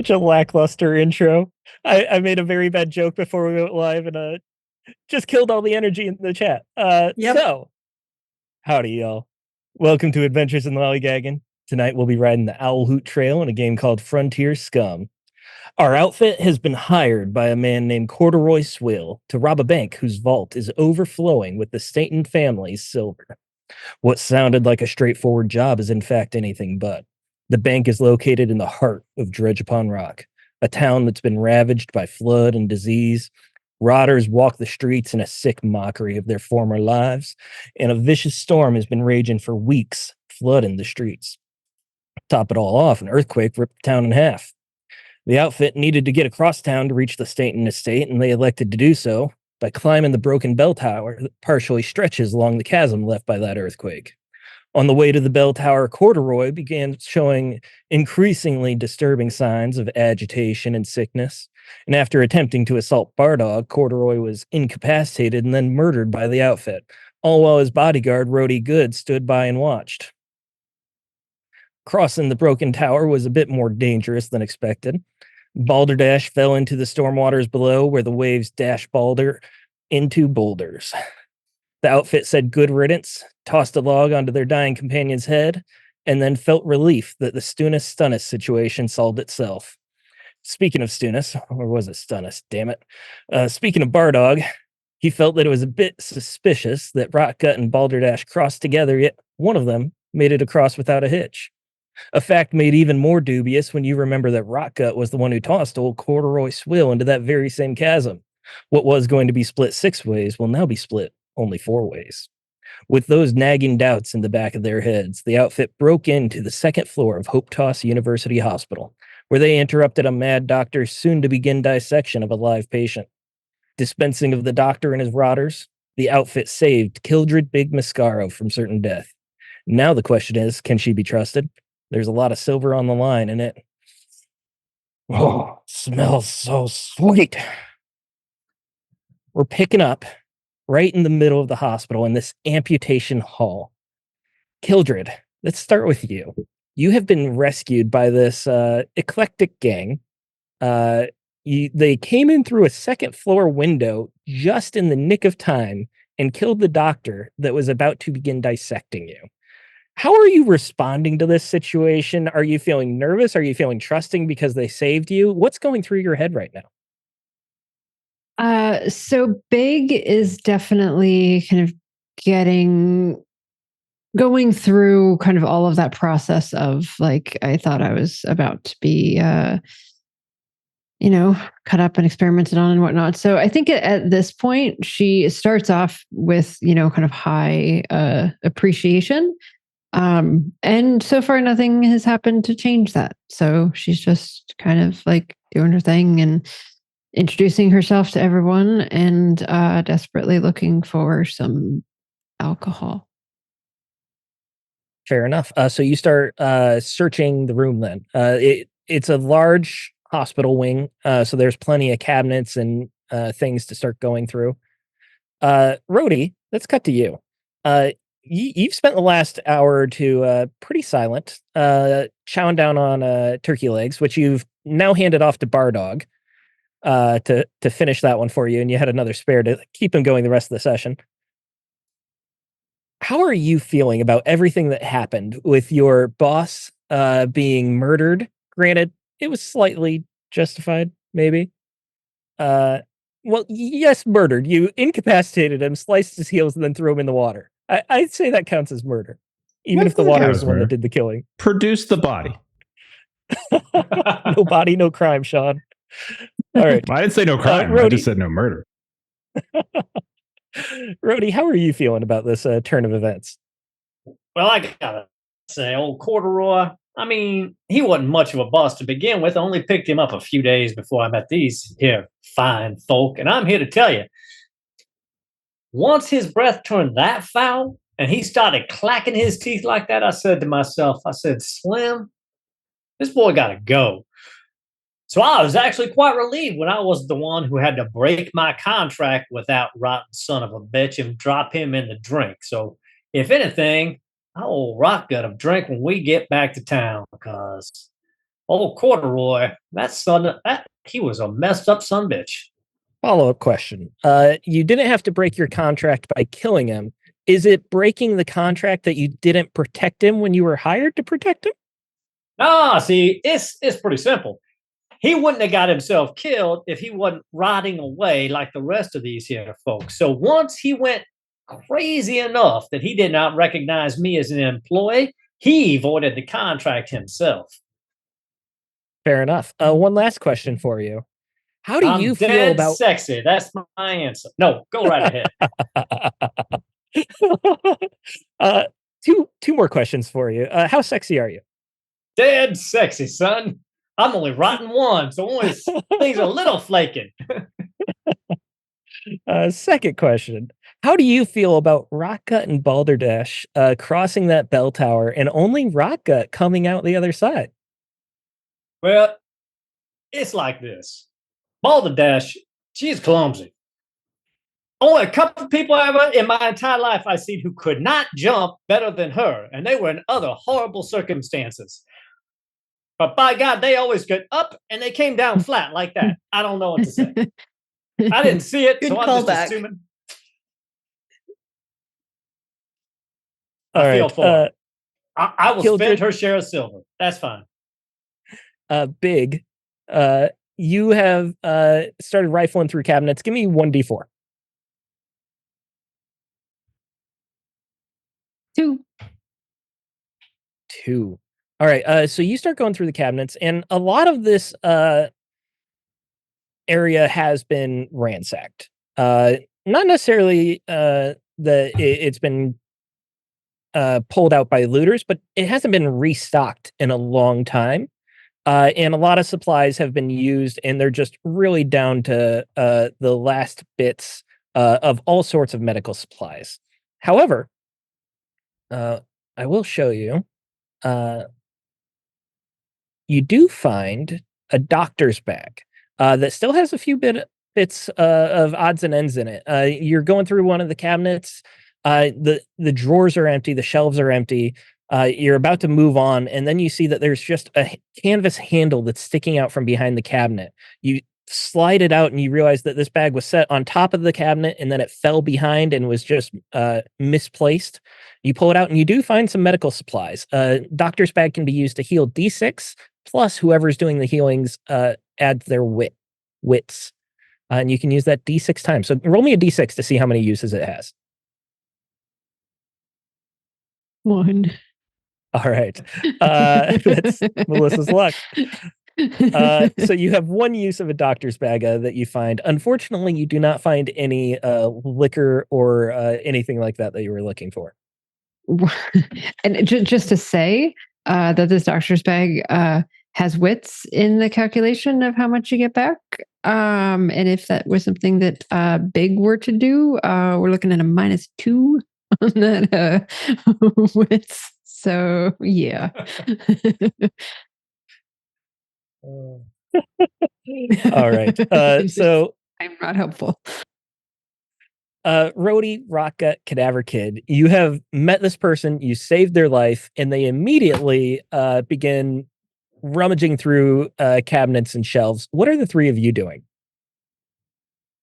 Such a lackluster intro. I made a very bad joke before we went live and just killed all the energy in the chat. Yep. So, howdy, y'all. Welcome to Adventures in Lollygagging. Tonight we'll be riding the Owl Hoot Trail in a game called Frontier Scum. Our outfit has been hired by a man named Corduroy Swill to rob a bank whose vault is overflowing with the Staten family's silver. What sounded like a straightforward job is in fact anything but. The bank is located in the heart of Dredge Upon Rock, a town that's been ravaged by flood and disease. Rotters walk the streets in a sick mockery of their former lives, and a vicious storm has been raging for weeks, flooding the streets. Top it all off, an earthquake ripped the town in half. The outfit needed to get across town to reach the Staten estate, and they elected to do so by climbing the broken bell tower that partially stretches along the chasm left by that earthquake. On the way to the bell tower, Corduroy began showing increasingly disturbing signs of agitation and sickness. And after attempting to assault Bardog, Corduroy was incapacitated and then murdered by the outfit, all while his bodyguard, Rodie Good, stood by and watched. Crossing the broken tower was a bit more dangerous than expected. Balderdash fell into the storm waters below, where the waves dashed Balder into boulders. The outfit said good riddance, tossed a log onto their dying companion's head, and then felt relief that the Stunice situation solved itself. Speaking of Stunice, or was it Stunice, damn it. Speaking of Bardog, he felt that it was a bit suspicious that Rotgut and Balderdash crossed together, yet one of them made it across without a hitch. A fact made even more dubious when you remember that Rotgut was the one who tossed old Corduroy Swill into that very same chasm. What was going to be split 6 ways will now be split only 4 ways. With those nagging doubts in the back of their heads, the outfit broke into the 2nd floor of Hope Toss University Hospital, where they interrupted a mad doctor's soon-to-begin dissection of a live patient. Dispensing of the doctor and his rotters, the outfit saved Kildred Big Mascaro from certain death. Now the question is, can she be trusted? There's a lot of silver on the line, and it smells so sweet. We're picking up right in the middle of the hospital in this amputation hall. Kildred, let's start with you. You have been rescued by this eclectic gang. They came in through a 2nd floor window just in the nick of time and killed the doctor that was about to begin dissecting you. How are you responding to this situation? Are you feeling nervous? Are you feeling trusting because they saved you? What's going through your head right now? So Big is definitely kind of going through kind of all of that process of like, I thought I was about to be, cut up and experimented on and whatnot. So I think at this point, she starts off with, kind of high appreciation. And so far, nothing has happened to change that. So she's just kind of like doing her thing and introducing herself to everyone and desperately looking for some alcohol. Fair enough. So you start searching the room then. It's a large hospital wing, so there's plenty of cabinets and things to start going through. Rodie, let's cut to you. You've spent the last hour or two pretty silent, chowing down on turkey legs, which you've now handed off to Bardog to finish that one for you, and you had another spare to keep him going the rest of the session. How are you feeling about everything that happened with your boss being murdered? Granted, it was slightly justified, maybe. Well, yes, murdered. You incapacitated him, sliced his heels, and then threw him in the water. I'd say that counts as murder, even if the water is the one that did the killing. Produce the body. No body, no crime, Sean. All right. I didn't say no crime. I just said no murder. Rodie, how are you feeling about this turn of events? Well, I gotta say, old Corduroy, I mean, he wasn't much of a boss to begin with. I only picked him up a few days before I met these here fine folk. And I'm here to tell you, once his breath turned that foul and he started clacking his teeth like that, I said to myself, Slim, this boy gotta go. So I was actually quite relieved when I was the one who had to break my contract with that rotten son of a bitch and drop him in the drink. So if anything, I will rock gut of drink when we get back to town because Old Corduroy, he was a messed up sumbitch. Follow-up question. You didn't have to break your contract by killing him. Is it breaking the contract that you didn't protect him when you were hired to protect him? See, it's pretty simple. He wouldn't have got himself killed if he wasn't rotting away like the rest of these here folks. So once he went crazy enough that he did not recognize me as an employee, he voided the contract himself. Fair enough. One last question for you. How do you feel about sexy? That's my answer. No, go right ahead. Two more questions for you. How sexy are you? Dead sexy, son. I'm only rotten one, so only things are a little flaking. Second question. How do you feel about Rockgut and Balderdash crossing that bell tower and only Rockgut coming out the other side? Well, it's like this. Balderdash, she's clumsy. Only a couple of people ever in my entire life I've seen who could not jump better than her, and they were in other horrible circumstances. But by God, they always get up and they came down flat like that. I don't know what to say. I didn't see it, so I'm just assuming. I feel for her. I will spend her share of silver. That's fine. Big. You have started rifling through cabinets. Give me 1d4. 2. All right. So you start going through the cabinets, and a lot of this area has been ransacked. Not necessarily it's been pulled out by looters, but it hasn't been restocked in a long time. And a lot of supplies have been used, and they're just really down to the last bits of all sorts of medical supplies. However, I will show you. You do find a doctor's bag that still has a few bits of odds and ends in it. You're going through one of the cabinets. The drawers are empty. The shelves are empty. You're about to move on, and then you see that there's just a canvas handle that's sticking out from behind the cabinet. You slide it out, and you realize that this bag was set on top of the cabinet, and then it fell behind and was just misplaced. You pull it out, and you do find some medical supplies. Doctor's bag can be used to heal D6, plus whoever's doing the healings adds their wits. And you can use that D6 times. So roll me a D6 to see how many uses it has. 1. All right. That's Melissa's luck. So you have 1 use of a doctor's bag that you find. Unfortunately, you do not find any liquor or anything like that you were looking for. And just to say that this doctor's bag has wits in the calculation of how much you get back. And if that was something that Big were to do, we're looking at a -2 on that wits. So yeah. All right. So I'm not helpful. Rodie, Rockgut, Cadaver Kid, you have met this person, you saved their life, and they immediately begin rummaging through cabinets and shelves. What are the 3 of you doing?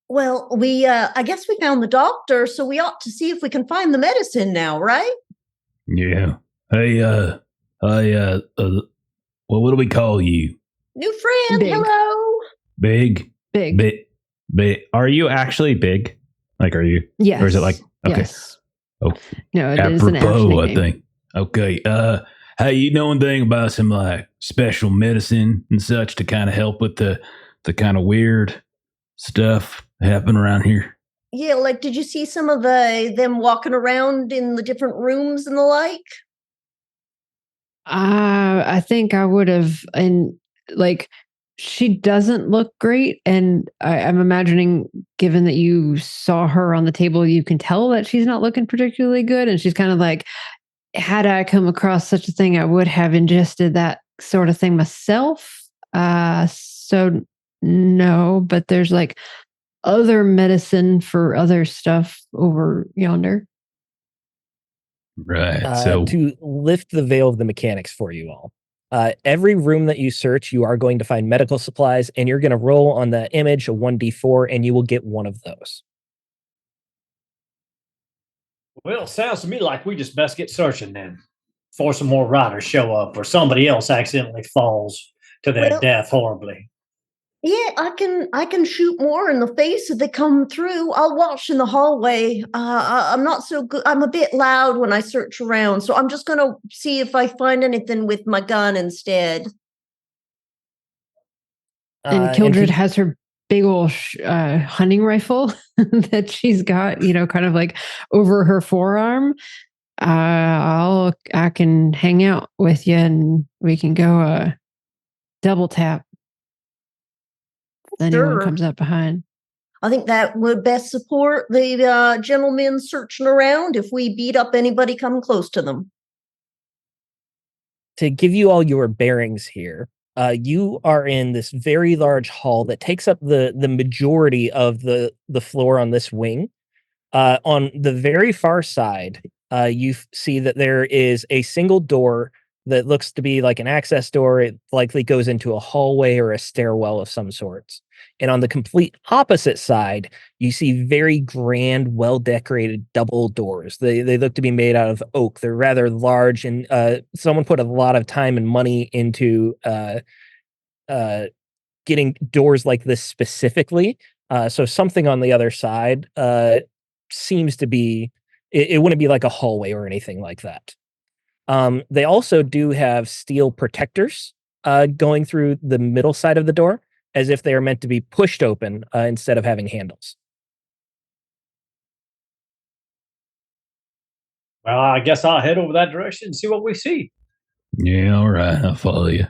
Well, I guess we found the doctor, so we ought to see if we can find the medicine now, right? Yeah. Hey, well, what do we call you? New friend, Big. hello. Big? Big. Big. Are you actually big? Like, are you? Yes. Or is it like, okay. Yes. Oh, no, it is an apropos, I nickname. think. Okay. Hey, you know anything about some like special medicine and such to kind of help with the kind of weird stuff happening around here? Yeah, like, did you see some of them walking around in the different rooms and the like? I think I would have, and like, she doesn't look great, and I'm imagining, given that you saw her on the table, you can tell that she's not looking particularly good, and she's kind of like, had I come across such a thing, I would have ingested that sort of thing myself. So no, but there's like other medicine for other stuff over yonder. Right. So to lift the veil of the mechanics for you all. Every room that you search, you are going to find medical supplies, and you're going to roll on the image a 1d4, and you will get one of those. Well, sounds to me like we just best get searching then. Before some more riders show up or somebody else accidentally falls to their Well- death horribly. Yeah, I can shoot more in the face if they come through. I'll watch in the hallway. I'm not so good. I'm a bit loud when I search around, so I'm just gonna see if I find anything with my gun instead. And Kildred has her big old hunting rifle that she's got, kind of like over her forearm. I can hang out with you, and we can go double tap. Anyone Sure. comes up behind. I think that would best support the gentlemen searching around if we beat up anybody coming close to them. To give you all your bearings here, you are in this very large hall that takes up the majority of the floor on this wing. On the very far side, you see that there is a single door that looks to be like an access door. It likely goes into a hallway or a stairwell of some sorts. And on the complete opposite side, you see very grand, well-decorated double doors. They look to be made out of oak. They're rather large, and someone put a lot of time and money into getting doors like this specifically. So something on the other side seems to be, it wouldn't be like a hallway or anything like that. They also do have steel protectors going through the middle side of the door, as if they are meant to be pushed open instead of having handles. Well, I guess I'll head over that direction and see what we see. Yeah, all right. I'll follow you.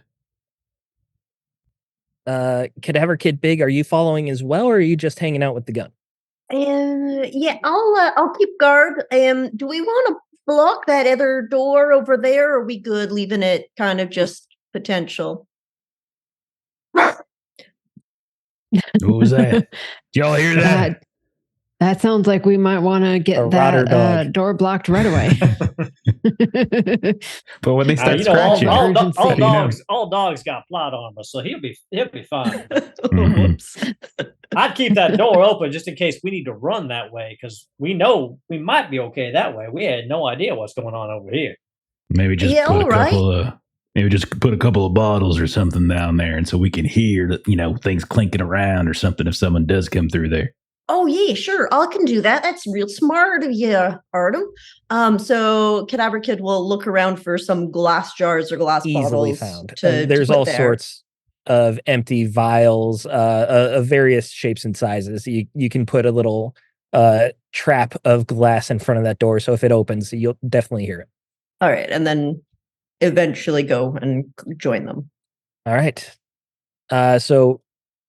Cadaver Kid Big, are you following as well, or are you just hanging out with the gun? Yeah, I'll keep guard. Do we want to block that other door over there, or are we good leaving it kind of just potential? What was that? Did y'all hear that? That sounds like we might want to A get rotter that dog. door blocked right away. But when they start scratching, all dogs got plot armor, so he'll be fine. Whoops. I'd keep that door open just in case we need to run that way, because we know we might be okay that way. We had no idea what's going on over here. maybe just Yeah, put a all right. couple of put a couple of bottles or something down there, and so we can hear things clinking around or something if someone does come through there. Oh yeah, sure. I can do that. That's real smart of you, Artem. So Cadaver Kid will look around for some glass jars or glass Easily bottles. found. To There's put all there. sorts of empty vials of various shapes and sizes. You can put a little trap of glass in front of that door, so if it opens, you'll definitely hear it. All right, and then eventually go and join them. All right. So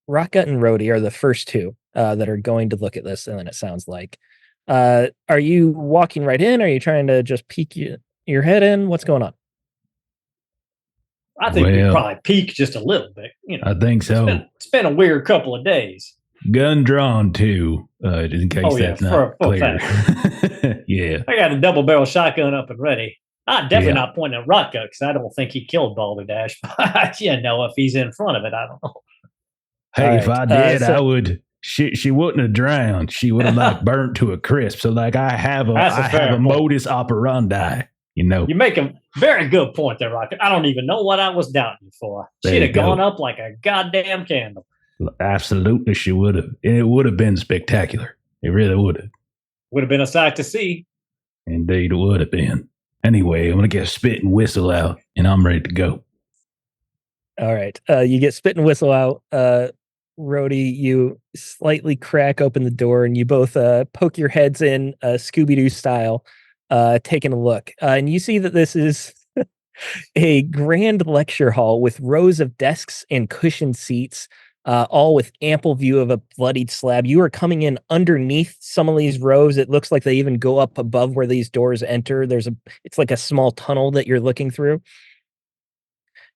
Rockgut and Rodie are the first two that are going to look at this, and then it sounds like. Are you walking right in? Are you trying to just peek your head in? What's going on? I think we Well, probably peak just a little bit. I think so. It's been a weird couple of days. Gun drawn too, in case Oh, yeah, that's not for clear. Yeah. I got a double barrel shotgun up and ready. I'm definitely Yeah. not pointing at Rotka because I don't think he killed Balderdash. But if he's in front of it, I don't know. Hey, All if right, I did, so- I would. She wouldn't have drowned. She would have burnt to a crisp. So I have That's a fair a point. modus operandi. You make a very good point there, Rocket. I don't even know what I was doubting you for. There She'd you have gone go. up like a goddamn candle. Absolutely, she would have, and it would have been spectacular. It really would have. Would have been a sight to see. Indeed, it would have been. Anyway, I'm gonna get a spit and whistle out, and I'm ready to go. All right. You get spit and whistle out. Rodie, you slightly crack open the door, and you both poke your heads in Scooby-Doo style, taking a look. And you see that this is a grand lecture hall with rows of desks and cushioned seats, all with ample view of a bloodied slab. You are coming in underneath some of these rows. It looks like they even go up above where these doors enter. It's like a small tunnel that you're looking through.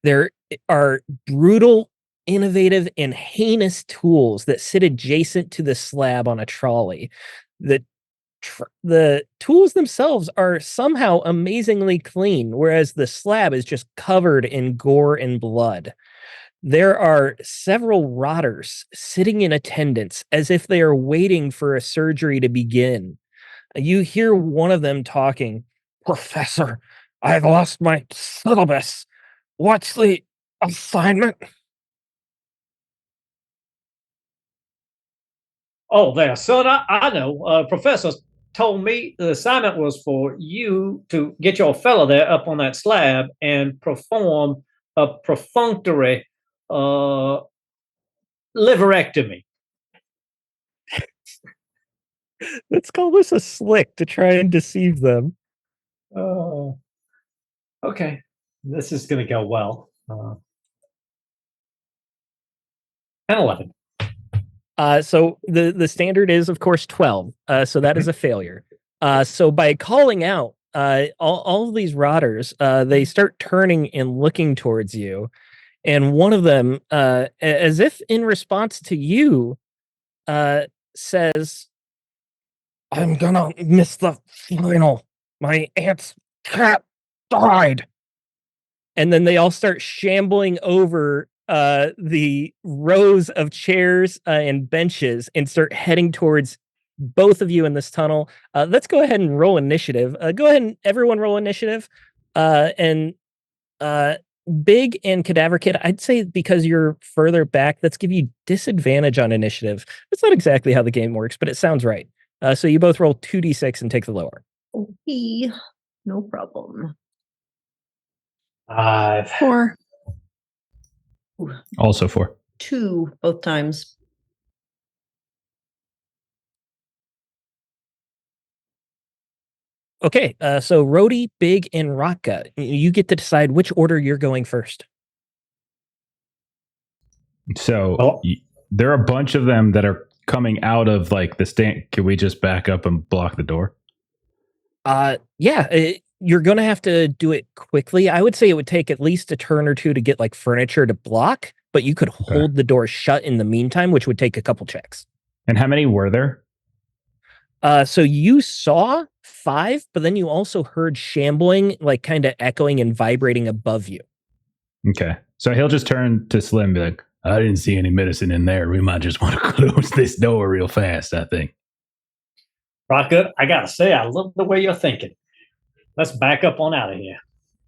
There are brutal, innovative, and heinous tools that sit adjacent to the slab on a trolley. The the tools themselves are somehow amazingly clean, whereas the slab is just covered in gore and blood. There are several rotters sitting in attendance as if they are waiting for a surgery to begin. You hear one of them talking, "Professor, I've lost my syllabus. What's the assignment?" Oh, there, son. I know. Professor told me the assignment was for you to get your fella there up on that slab and perform a perfunctory uh, liverectomy. Let's call this a slick to try and deceive them. Oh, okay. This is going to go well. 10, 11. So the standard is, of course, 12. So that is a failure. So by calling out all of these rotters, they start turning and looking towards you. And one of them, as if in response to you, says, "I'm gonna miss the final. My aunt's cat died." And then they all start shambling over the rows of chairs and benches and start heading towards both of you in this tunnel. Let's go ahead and roll initiative. Go ahead and everyone roll initiative. And Big and Cadaver Kid, I'd say because you're further back, let's give you disadvantage on initiative. That's not exactly how the game works, but it sounds right. So you both roll 2d6 and take the lower. Okay, no problem. 5. 4. Also 4. 2 both times. Okay, so Rodie, Big, and Rocka, you get to decide which order you're going first. So there are a bunch of them that are coming out of like the stand. Can we just back up and block the door? Yeah, you're going to have to do it quickly. I would say it would take at least a turn or two to get like furniture to block, but you could hold the door shut in the meantime, which would take a couple checks. And how many were there? So you saw 5, but then you also heard shambling, like kind of echoing and vibrating above you. Okay. So he'll just turn to Slim and be like, "I didn't see any medicine in there. We might just want to close this door real fast, I think." Rocket, I got to say, I love the way you're thinking. Let's back up on out of here.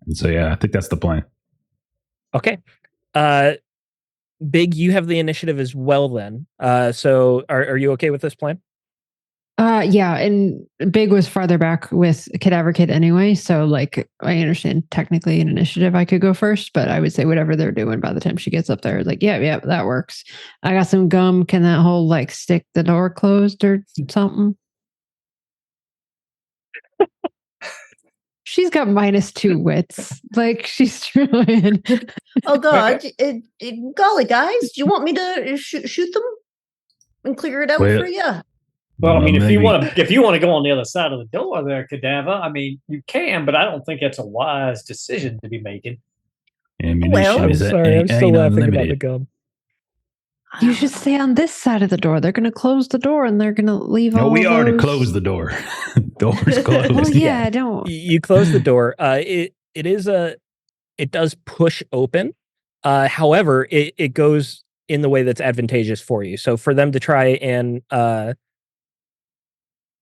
And so, yeah, I think that's the plan. Okay. Big, you have the initiative as well then. So are you okay with this plan? Yeah, and Big was farther back with Cadaver Kid anyway, so like I understand technically in initiative I could go first, but I would say whatever they're doing by the time she gets up there, like yeah, that works. I got some gum. Can that whole like stick the door closed or something? She's got -2 wits. Like she's trying. Oh God, golly, guys, do you want me to shoot them and clear it out for you? Well, I mean, if you want to go on the other side of the door there, Cadaver, I mean, you can, but I don't think that's a wise decision to be making. Well, I'm sorry, I'm still laughing about the gum. You should stay on this side of the door. They're going to close the door and they're going to leave. No, we already those... closed the door. Door's closed. Well, yeah, I don't. You close the door. It does push open. However, it goes in the way that's advantageous for you. So for them to try and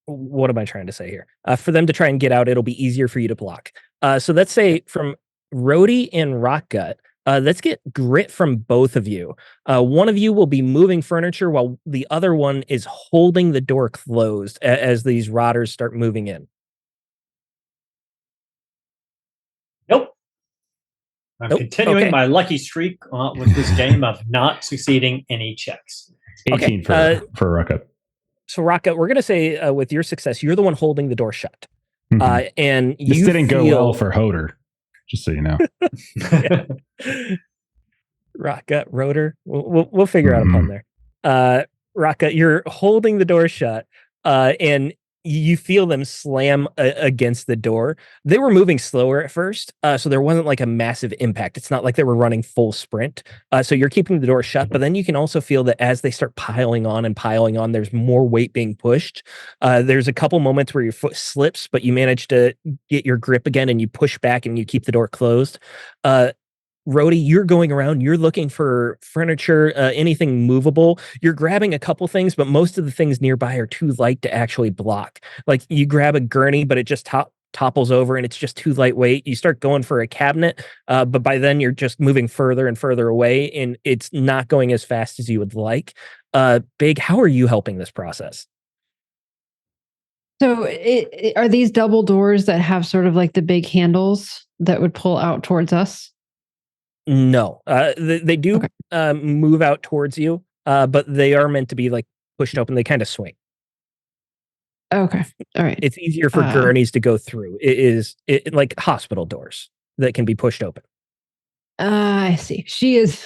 what am I trying to say here? For them to try and get out, it'll be easier for you to block. So let's say from Rodie and Rockgut, let's get grit from both of you. One of you will be moving furniture while the other one is holding the door closed as these rotters start moving in. Nope. I'm continuing my lucky streak with this game of not succeeding any checks. 18 for Rocket. So Rocket, we're going to say with your success, you're the one holding the door shut. Mm-hmm. And this you didn't go well for Hoder, just so you know. Rocket, Rotor, we'll figure out a pun there. Rocket, you're holding the door shut, and you feel them slam against the door. They were moving slower at first, so there wasn't like a massive impact. It's not like they were running full sprint. So you're keeping the door shut, but then you can also feel that as they start piling on, there's more weight being pushed. There's a couple moments where your foot slips, but you manage to get your grip again and you push back and you keep the door closed. Rodie, you're going around, you're looking for furniture, anything movable. You're grabbing a couple things, but most of the things nearby are too light to actually block. Like you grab a gurney, but it just topples over and it's just too lightweight. You start going for a cabinet, but by then you're just moving further and further away and it's not going as fast as you would like. Big, how are you helping this process? So are these double doors that have sort of like the big handles that would pull out towards us? No, they do move out towards you, but they are meant to be like pushed open. They kind of swing. Okay, all right. It's easier for gurneys to go through. It is like hospital doors that can be pushed open. I see. She is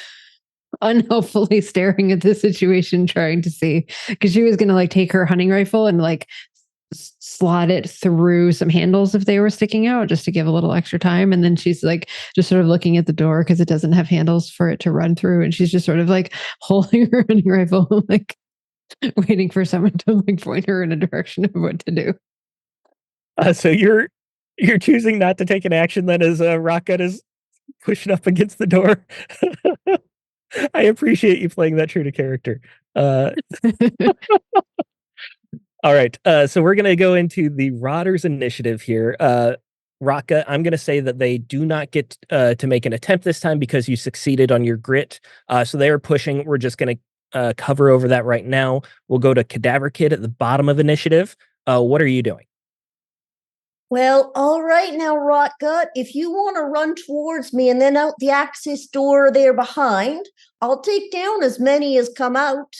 unhelpfully staring at this situation, trying to see, because she was going to like take her hunting rifle and like slot it through some handles if they were sticking out, just to give a little extra time. And then she's like just sort of looking at the door because it doesn't have handles for it to run through, and she's just sort of like holding her hunting rifle, like waiting for someone to like point her in a direction of what to do. So you're choosing not to take an action then, as Rocket is pushing up against the door. I appreciate you playing that true to character. All right, so we're going to go into the Rotters initiative here. Raka, I'm going to say that they do not get to make an attempt this time because you succeeded on your grit. So they are pushing. We're just going to cover over that right now. We'll go to Cadaver Kid at the bottom of initiative. What are you doing? Well, all right now, Rotgut, if you want to run towards me and then out the access door there behind, I'll take down as many as come out.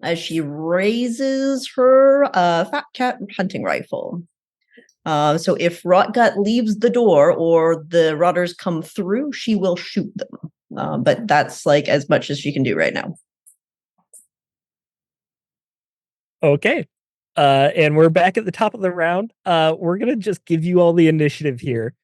As she raises her fat cat hunting rifle. So if Rotgut leaves the door or the Rotters come through, she will shoot them. But that's like as much as she can do right now. Okay. And we're back at the top of the round. We're going to just give you all the initiative here.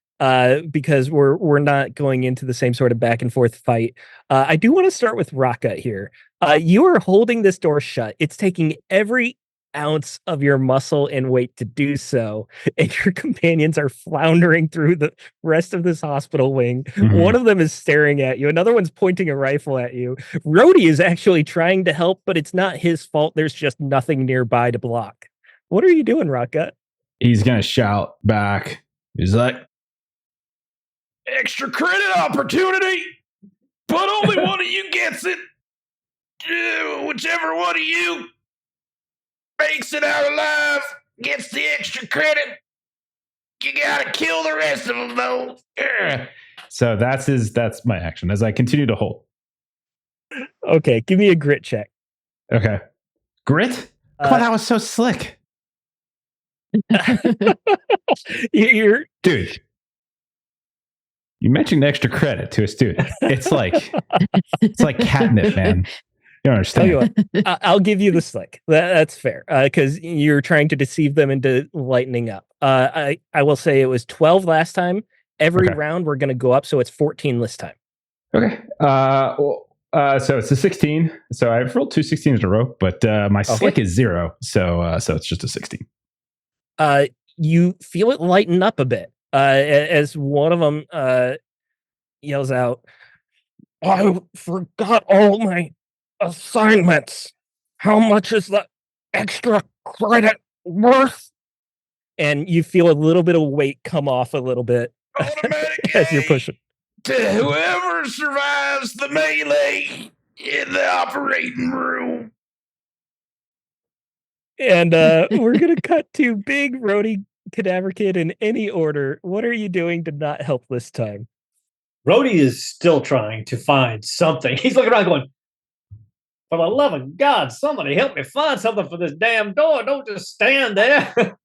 Because we're not going into the same sort of back and forth fight. I do want to start with Raka here. You are holding this door shut. It's taking every ounce of your muscle and weight to do so, and your companions are floundering through the rest of this hospital wing. Mm-hmm. One of them is staring at you. Another one's pointing a rifle at you. Rodie is actually trying to help, but it's not his fault. There's just nothing nearby to block. What are you doing, Raka? He's going to shout back. He's like, extra credit opportunity, but only one of you gets it. Whichever one of you makes it out alive gets the extra credit. You gotta kill the rest of them, though. So that's my action as I continue to hold. Okay, give me a grit check. Okay. Grit? Oh, that was so slick. Dude. You mentioned extra credit to a student. It's like catnip, man. You don't understand. Tell you what, I'll give you the slick. That's fair because you're trying to deceive them into lightening up. I will say it was 12 last time. Every round we're going to go up, so it's 14 this time. Okay. So it's a 16. So I've rolled 2 16s in a row, but my slick is 0. So it's just a 16. You feel it lighten up a bit. As one of them yells out, "I forgot all my assignments. How much is the extra credit worth?" And you feel a little bit of weight come off a little bit as you're pushing. To whoever survives the melee in the operating room. And we're going to cut to Big, Rodie, Cadaver Kid in any order. What are you doing to not help this time? Rodie is still trying to find something. He's looking around going, for the love of God, somebody help me find something for this damn door. Don't just stand there.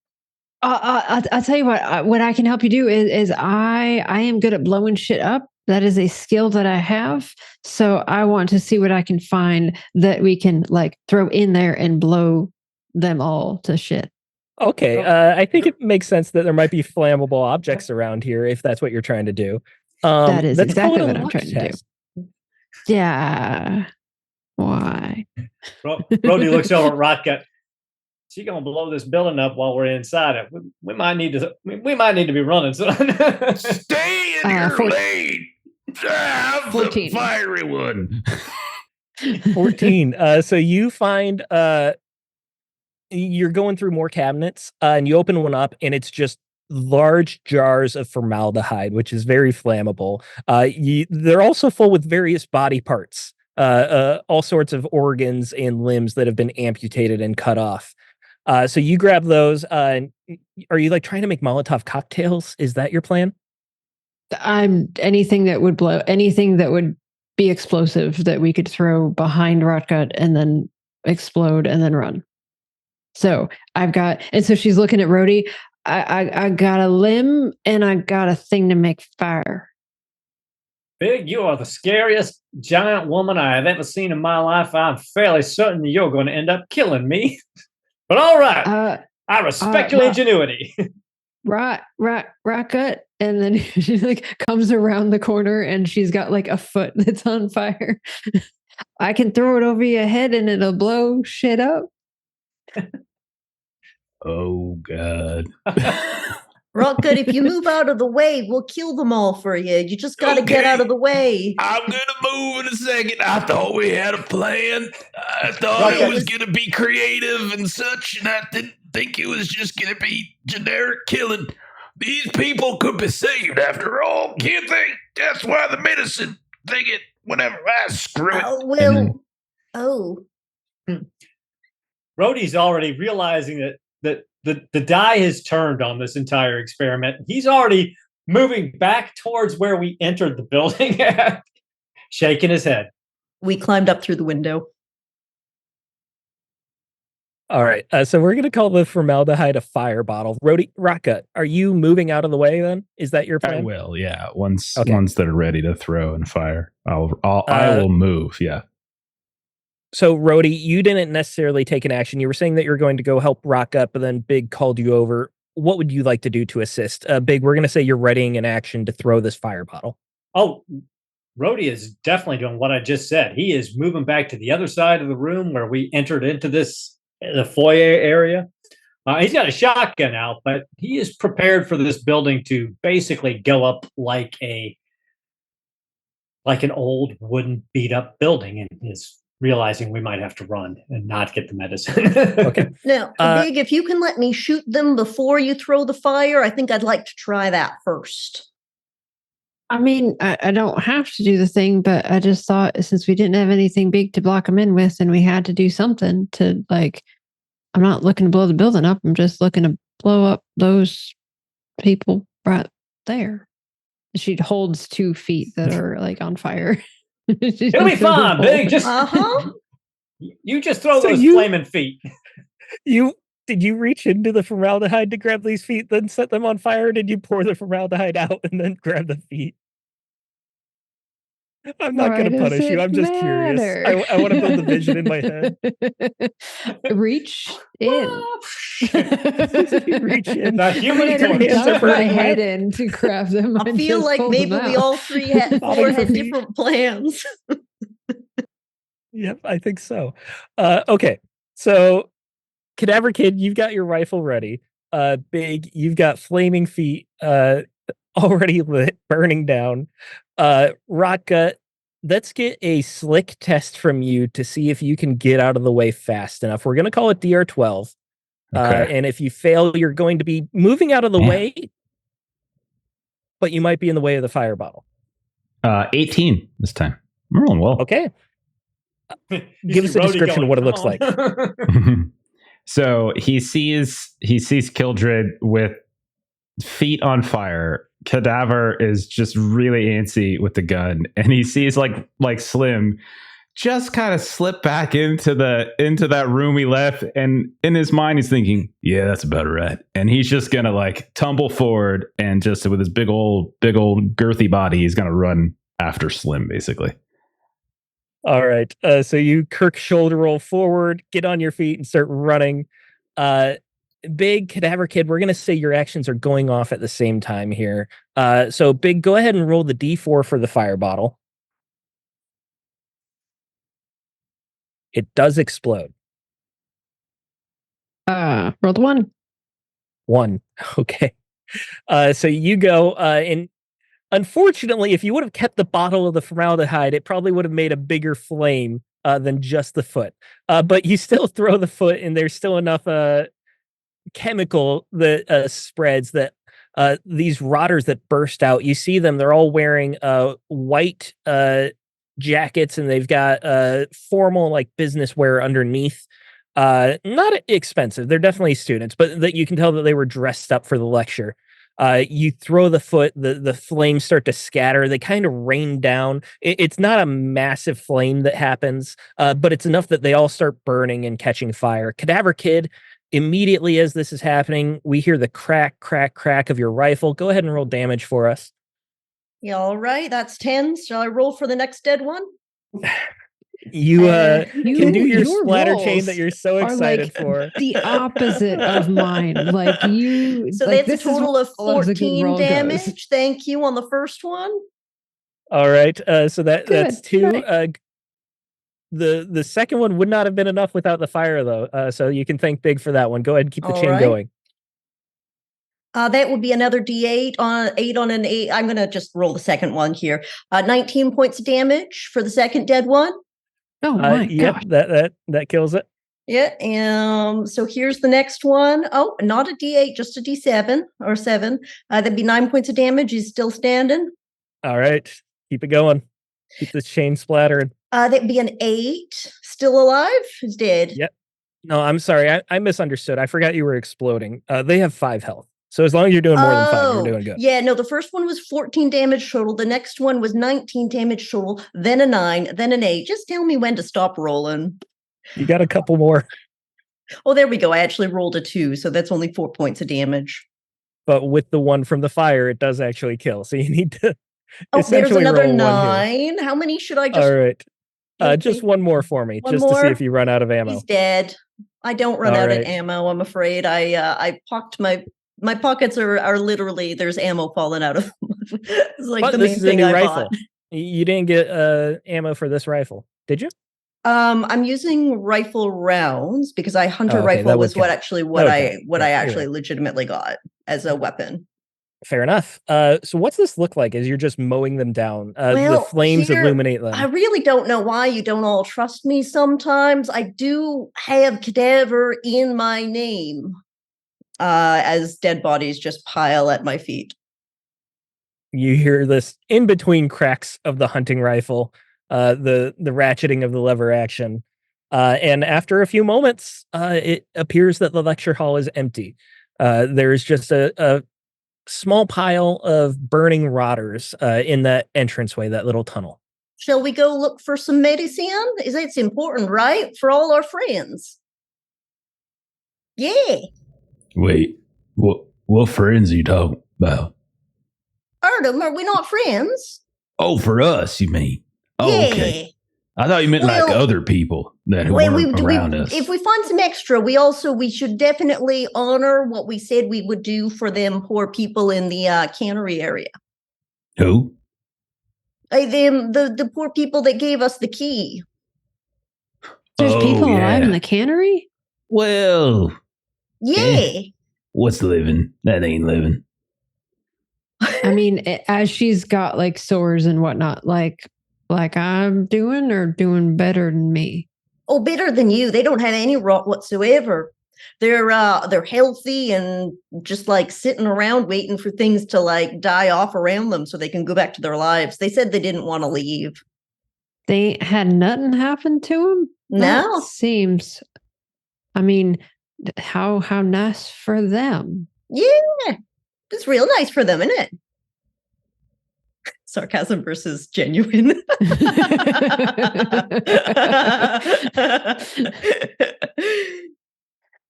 I'll tell you what I can help you do is I am good at blowing shit up. That is a skill that I have. So I want to see what I can find that we can like throw in there and blow them all to shit. Okay, I think it makes sense that there might be flammable objects around here if that's what you're trying to do. That is let's call exactly it a what I'm luck trying to do. test. Yeah. Why? Rodie looks over at Rotgut. She gonna blow this building up while we're inside it. We might need to. We might need to be running. So Stay in your 14. lane. I'm the 14. fiery one. 14. So you find you're going through more cabinets and you open one up and it's just large jars of formaldehyde, which is very flammable. They're also full with various body parts, all sorts of organs and limbs that have been amputated and cut off. So you grab those. Are you like trying to make Molotov cocktails? Is that your plan? I'm anything that would blow, anything that would be explosive that we could throw behind Rotgut and then explode and then run. So I've got, and so she's looking at Rodie. I got a limb and I got a thing to make fire. Big, you are the scariest giant woman I have ever seen in my life. I'm fairly certain that you're going to end up killing me. But all right, I respect your ingenuity. Rotgut, and then she like comes around the corner and she's got like a foot that's on fire. I can throw it over your head and it'll blow shit up. Oh, God. Rotgut, if you move out of the way, we'll kill them all for you. You just got to get out of the way. I'm going to move in a second. I thought we had a plan. I thought it was going to be creative and such, and I didn't think it was just going to be generic killing. These people could be saved after all, can't they? That's why the medicine thing it, whatever. Screw it. Rodie's already realizing that the die has turned on this entire experiment. He's already moving back towards where we entered the building, shaking his head. We climbed up through the window. All right. So we're going to call the formaldehyde a fire bottle. Rodie, Rotgut, are you moving out of the way then? Is that your plan? I will, yeah. Once that are ready to throw and fire, I will move, yeah. So, Rodie, you didn't necessarily take an action. You were saying that you were going to go help Rotgut, but then Big called you over. What would you like to do to assist? Big, we're going to say you're readying an action to throw this fire bottle. Oh, Rodie is definitely doing what I just said. He is moving back to the other side of the room where we entered into the foyer area. He's got a shotgun out, but he is prepared for this building to basically go up like an old wooden beat up building, and is realizing we might have to run and not get the medicine. Okay. Now, Big, if you can let me shoot them before you throw the fire, I think I'd like to try that first. I mean, I don't have to do the thing, but I just thought since we didn't have anything big to block them in with and we had to do something to like, I'm not looking to blow the building up. I'm just looking to blow up those people right there. She holds 2 feet that are like on fire. It'll be fine, Big. Just you just throw those flaming feet. Did you reach into the formaldehyde to grab these feet, then set them on fire? Or did you pour the formaldehyde out and then grab the feet? I'm not going to punish you. I'm just curious. I want to build the vision in my head. Reach in. Reach in. The human dump my head in to grab them. I feel like maybe we all had different plans. Yep, I think so. Okay, so Cadaver Kid, you've got your rifle ready. Big, you've got flaming feet already lit, burning down. Rotgut, let's get a slick test from you to see if you can get out of the way fast enough. We're going to call it DR12. Okay. And if you fail, you're going to be moving out of the way, but you might be in the way of the fire bottle. 18 this time. I'm rolling well. Okay. Give us a description of what it looks like. So he sees Kildred with feet on fire. Cadaver is just really antsy with the gun, and he sees like Slim just kind of slip back into that room he left, and in his mind he's thinking, yeah, that's about right. And he's just gonna like tumble forward and just with his big old girthy body, he's gonna run after Slim basically. All right. So you Kirk shoulder roll forward, get on your feet and start running. Big Cadaver Kid, we're going to say your actions are going off at the same time here. So Big, go ahead and roll the D4 for the fire bottle. It does explode. Roll the 1. 1. Okay. So you go, and unfortunately, if you would have kept the bottle of the formaldehyde, it probably would have made a bigger flame than just the foot. But you still throw the foot, and there's still enough chemical that spreads that these rotters that burst out, you see them, they're all wearing white jackets, and they've got formal like business wear underneath. Not expensive, they're definitely students, but that you can tell that they were dressed up for the lecture. You throw the foot, the flames start to scatter, they kind of rain down. It's not a massive flame that happens, but it's enough that they all start burning and catching fire. Cadaver Kid, immediately as this is happening, we hear the crack, crack, crack of your rifle. Go ahead and roll damage for us. Yeah, all right, that's 10. Shall I roll for the next dead one? You can do your splatter chain rolls that you're so excited for. The opposite of mine. Like you. So like, that's a total of how a good 14 roll damage. goes. Thank you on the first one. All right. So that's Good. 2. The second one would not have been enough without the fire, though. So you can thank Big for that one. Go ahead and keep the All chain right. going. That would be another D8 on 8 on an 8. I'm going to just roll the second one here. 19 points of damage for the second dead one. Oh my Yep, god. that kills it. Yeah. So here's the next one. Oh, not a D8, just a D7 or 7. That'd be 9 points of damage. He's still standing. All right. Keep it going. Keep this chain splattering. That'd be an 8. Still alive? He's dead. Yep. No, I'm sorry. I misunderstood. I forgot you were exploding. They have 5 health. So as long as you're doing more than 5, you're doing good. Yeah, no, the first one was 14 damage total. The next one was 19 damage total, then a 9, then an 8. Just tell me when to stop rolling. You got a couple more. Oh, there we go. I actually rolled a 2, so that's only 4 points of damage. But with the one from the fire, it does actually kill. So you need to There's another roll 1 here. 9. How many should I just... All right. Okay. Just one more for me, One just to see more? if you run out of ammo. He's dead. I don't run All out of right. ammo, I'm afraid. I pocked my pockets are literally, there's ammo falling out of them. It's like But the this main is a thing new I rifle. bought. You didn't get ammo for this rifle, did you? I'm using rifle rounds because I hunter Oh, okay, rifle that would was what count. actually That what would I count. what Yeah, I you're actually right. legitimately got as a weapon. Fair enough. So what's this look like as you're just mowing them down? The Well, flames here, illuminate them. I really don't know why you don't all trust me sometimes. I do have Cadaver in my name as dead bodies just pile at my feet. You hear this in between cracks of the hunting rifle, the ratcheting of the lever action. And after a few moments, it appears that the lecture hall is empty. There's just a small pile of burning rotters in that entranceway, that little tunnel. Shall we go look for some medicine? It's important, right? For all our friends. Yeah. Wait, what friends are you talking about? Artem, are we not friends? Oh, for us, you mean? Oh, yeah. okay. I thought you meant like Well, other people that weren't around us. If we find some extra, we should definitely honor what we said we would do for them poor people in the cannery area. Who? The poor people that gave us the key. There's people alive in yeah. the cannery? Well, Yeah. what's living? That ain't living. I mean, as she's got like sores and whatnot, like I'm doing or doing better than me. Oh, better than you. They don't have any rot whatsoever. They're healthy and just like sitting around waiting for things to like die off around them so they can go back to their lives. They said they didn't want to leave. They had nothing happen to them? No. That seems, I mean, how nice for them. Yeah. It's real nice for them, isn't it? Sarcasm versus genuine.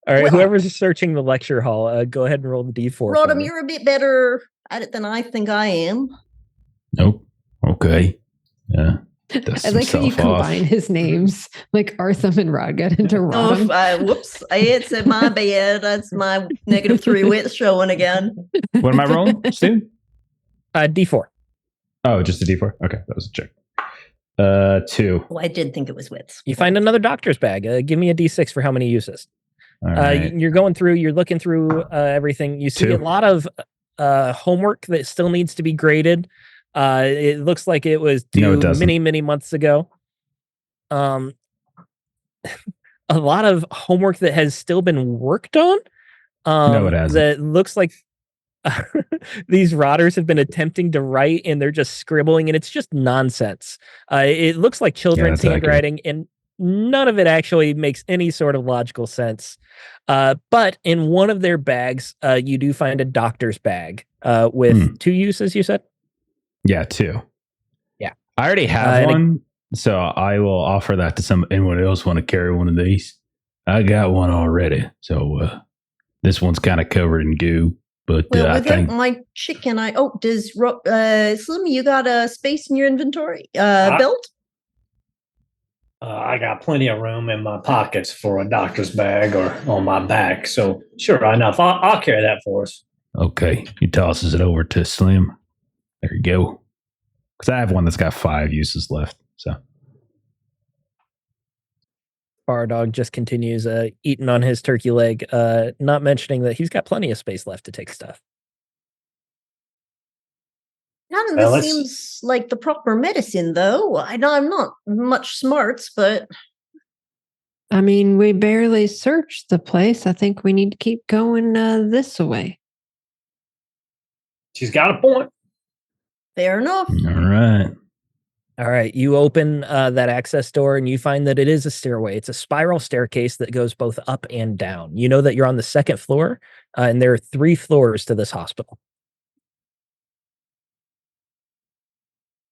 All right, Well- whoever's searching the lecture hall, go ahead and roll the D4. for Rodham, me. you're a bit better at it than I think I am. Nope. Okay. I like how you combine his names, like Arthur and Rodget into Rodham. Whoops! It's my bad. That's my -3 wit showing again. What am I rolling, Stu? D4. Oh, just a D4. Okay, that was a check. 2. Oh, I did think it was wits. You find another doctor's bag. Give me a D6 for how many uses. All right. You're going through. You're looking through everything. You see 2. a lot of homework that still needs to be graded. It looks like it was due many months ago. A lot of homework that has still been worked on. No, it hasn't. That looks like these rotters have been attempting to write, and they're just scribbling, and it's just nonsense. It looks like children's handwriting, and none of it actually makes any sort of logical sense. But in one of their bags, you do find a doctor's bag with 2 uses, you said? Yeah, 2. Yeah. I already have one, so I will offer that to anyone else want to carry one of these. I got one already, so this one's kind of covered in goo. But I think my chicken. Does Slim? You got a space in your inventory? Belt? I got plenty of room in my pockets for a doctor's bag or on my back. So sure enough, I'll carry that for us. Okay, he tosses it over to Slim. There you go. Because I have one that's got 5 uses left. So Bardog just continues eating on his turkey leg, not mentioning that he's got plenty of space left to take stuff. None of this seems like the proper medicine, though. I know I'm not much smarts, but I mean, we barely searched the place. I think we need to keep going this way. She's got a point. Fair enough. All right. You open that access door and you find that it is a stairway. It's a spiral staircase that goes both up and down. You know that you're on the 2nd floor, and there are 3 floors to this hospital.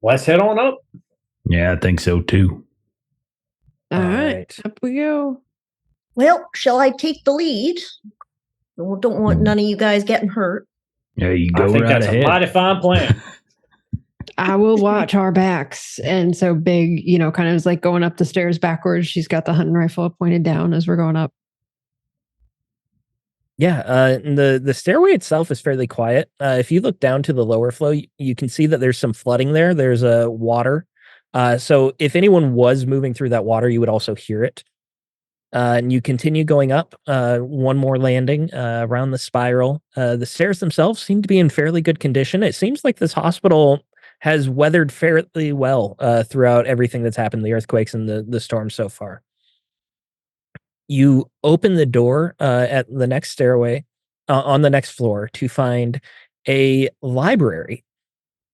Let's head on up. Yeah, I think so too. All right. Up we go. Well, shall I take the lead? Don't want none of you guys getting hurt. Yeah, you go I think right that's ahead. a mighty fine plan. I will watch our backs. And so Big, kind of is like going up the stairs backwards. She's got the hunting rifle pointed down as we're going up. Yeah, the stairway itself is fairly quiet. If you look down to the lower flow, you can see that there's some flooding there. There's water. So if anyone was moving through that water, you would also hear it. And you continue going up, one more landing around the spiral. The stairs themselves seem to be in fairly good condition. It seems like this hospital has weathered fairly well throughout everything that's happened, the earthquakes and the storm so far. You open the door at the next stairway, on the next floor, to find a library.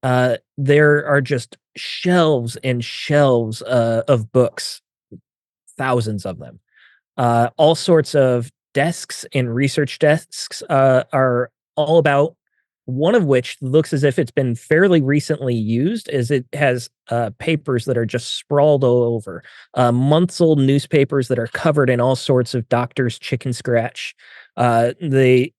There are just shelves and shelves of books, thousands of them. All sorts of desks and research desks are all about, one of which looks as if it's been fairly recently used, as it has papers that are just sprawled all over, months old newspapers that are covered in all sorts of doctor's chicken scratch. They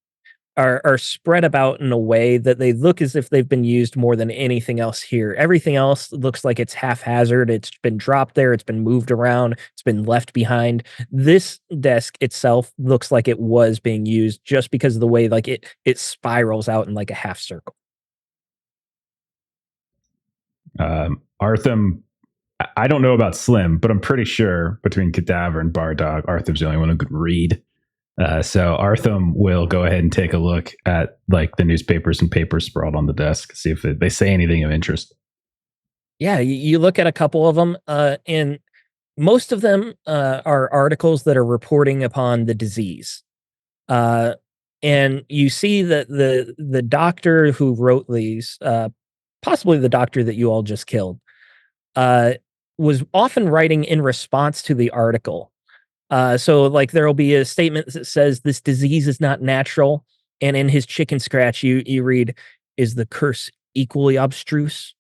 are spread about in a way that they look as if they've been used more than anything else here. Everything else looks like it's haphazard. It's been dropped there. It's been moved around. It's been left behind. This desk itself looks like it was being used, just because of the way it spirals out in like a half circle. Arthur, I don't know about Slim, but I'm pretty sure between Cadaver and Bardog, Arthur's the only one who could read. So Arthur will go ahead and take a look at like the newspapers and papers sprawled on the desk, see if they say anything of interest. Yeah, you look at a couple of them, and most of them are articles that are reporting upon the disease. And you see that the doctor who wrote these, possibly the doctor that you all just killed, was often writing in response to the article. So like there'll be a statement that says this disease is not natural, and in his chicken scratch you read, is the curse equally abstruse?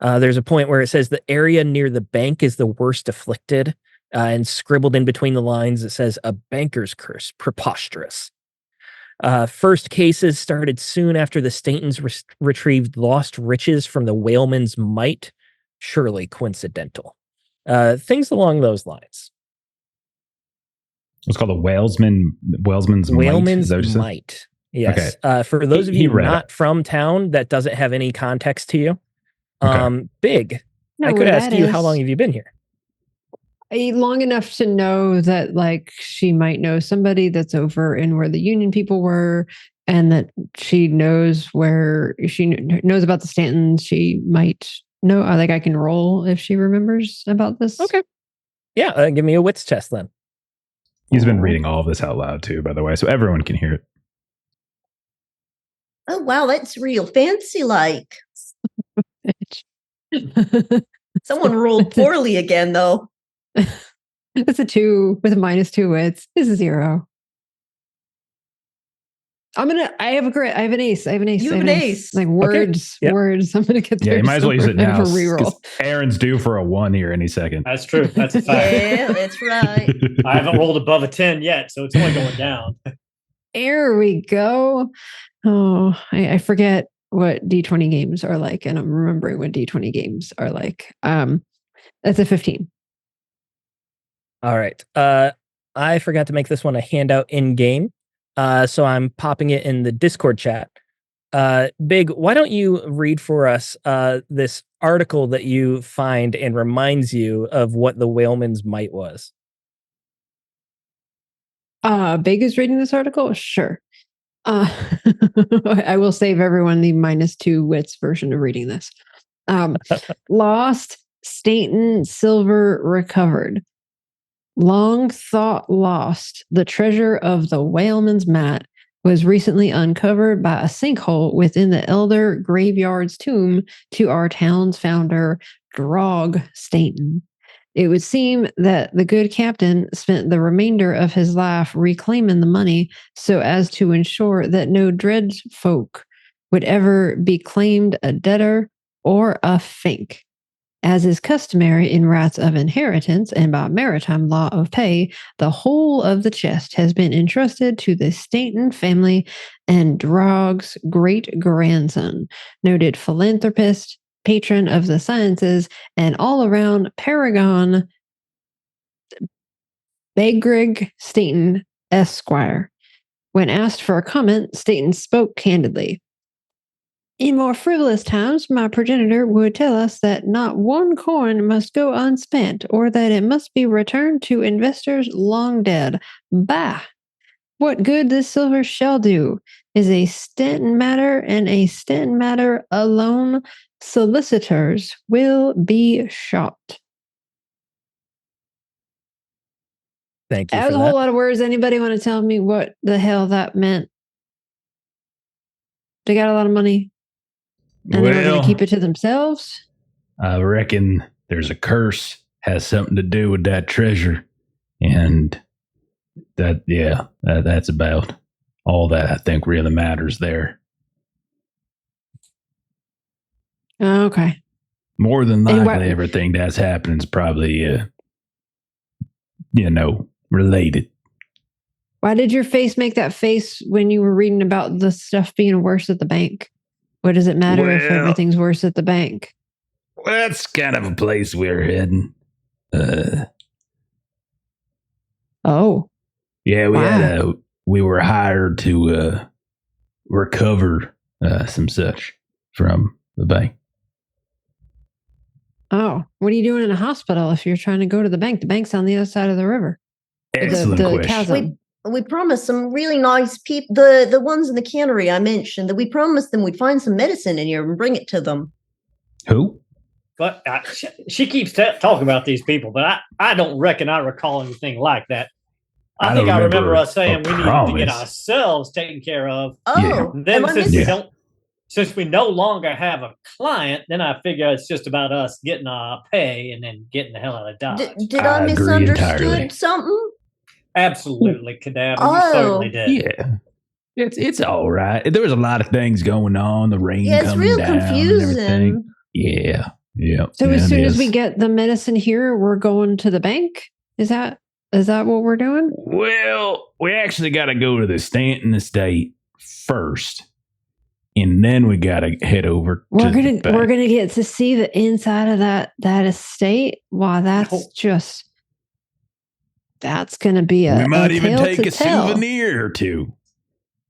There's a point where it says the area near the bank is the worst afflicted, and scribbled in between the lines it says a banker's curse, preposterous. First cases started soon after the Statons retrieved lost riches from the whaleman's mite. surely coincidental. Things along those lines. It's called a Whalesman's Might. Whaleman's Is that what you said? Might. Yes. Okay. For those of He you read not from town, that doesn't have any context to you. Okay. Big. Know I could where ask that you, is. how long have you been here? Long enough to know that like she might know somebody that's over in where the Union people were, and that she knows where she knows about the Stantons. She might know. Like I can roll if she remembers about this. Okay. Yeah. Give me a wits test then. He's been reading all of this out loud too, by the way, so everyone can hear it. Oh, wow, that's real fancy like. Someone rolled poorly again, though. It's a 2 with a -2 wits. It's a 0. I have an ace. I have an ace. You I have an ace. Like words, Yep. words. I'm gonna get there. Yeah, you might as well use it now. For reroll. Aaron's due for a 1 here any second. That's true. That's a fact. Yeah, that's right. I haven't rolled above a 10 yet, so it's only going down. There we go. Oh, I forget what D20 games are like, and I'm remembering what D20 games are like. That's a 15. All right. I forgot to make this one a handout in game. So I'm popping it in the Discord chat. Big, why don't you read for us this article that you find and reminds you of what the Whaleman's Might was? Big is reading this article? Sure. I will save everyone the -2 wits version of reading this. Lost, Stanton, silver recovered. Long thought lost, the treasure of the Whaleman's Mat was recently uncovered by a sinkhole within the Elder Graveyard's tomb to our town's founder, Drog Stanton. It would seem that the good captain spent the remainder of his life reclaiming the money so as to ensure that no dread folk would ever be claimed a debtor or a fink. As is customary in rights of inheritance and by maritime law of pay, the whole of the chest has been entrusted to the Stanton family and Drog's great-grandson, noted philanthropist, patron of the sciences, and all-around paragon, Begrig Stanton, Esquire. When asked for a comment, Stanton spoke candidly. In more frivolous times, my progenitor would tell us that not one coin must go unspent, or that it must be returned to investors long dead. Bah! What good this silver shall do is a Stanton matter, and a Stanton matter alone. Solicitors will be shocked. Thank you That for was a that. whole lot of words. Anybody want to tell me what the hell that meant? They got a lot of money, and they were going to keep it to themselves? I reckon there's a curse has something to do with that treasure, and that's about all that I think really matters there. Okay. More than And likely, everything that's happening is probably, related. Why did your face make that face when you were reading about the stuff being worse at the bank? What does it matter if Well- everything's worse at the bank? Well, that's kind of a place we're heading. Oh, Yeah, we were hired to recover some such from the bank. oh. What are you doing in a hospital if you're trying to go to the bank? The bank's on the other side of the river. Excellent the question. chasm. We promised some really nice people, the ones in the cannery I mentioned, that we promised them we'd find some medicine in here and bring it to them. Who? But she keeps talking about these people, but I don't reckon I recall anything like that. I think I remember us saying we needed to get ourselves taken care of. Oh, And then am I missing? since we no longer have a client, then I figure it's just about us getting our pay and then getting the hell out of Dodge. Did I agree misunderstood entirely. something? Absolutely, Cadaver. You Oh. certainly did. Yeah. It's all right. There was a lot of things going on. The rain Yeah, it's coming real down and everything. confusing. Yeah. So as it soon as we is. get the medicine here, we're going to the bank? Is that what we're doing? Well, we actually got to go to the Stanton estate first. and then we gotta head over. We're to gonna get to see the inside of that estate. Wow, that's gonna be we might even tale take to a tell. souvenir or two.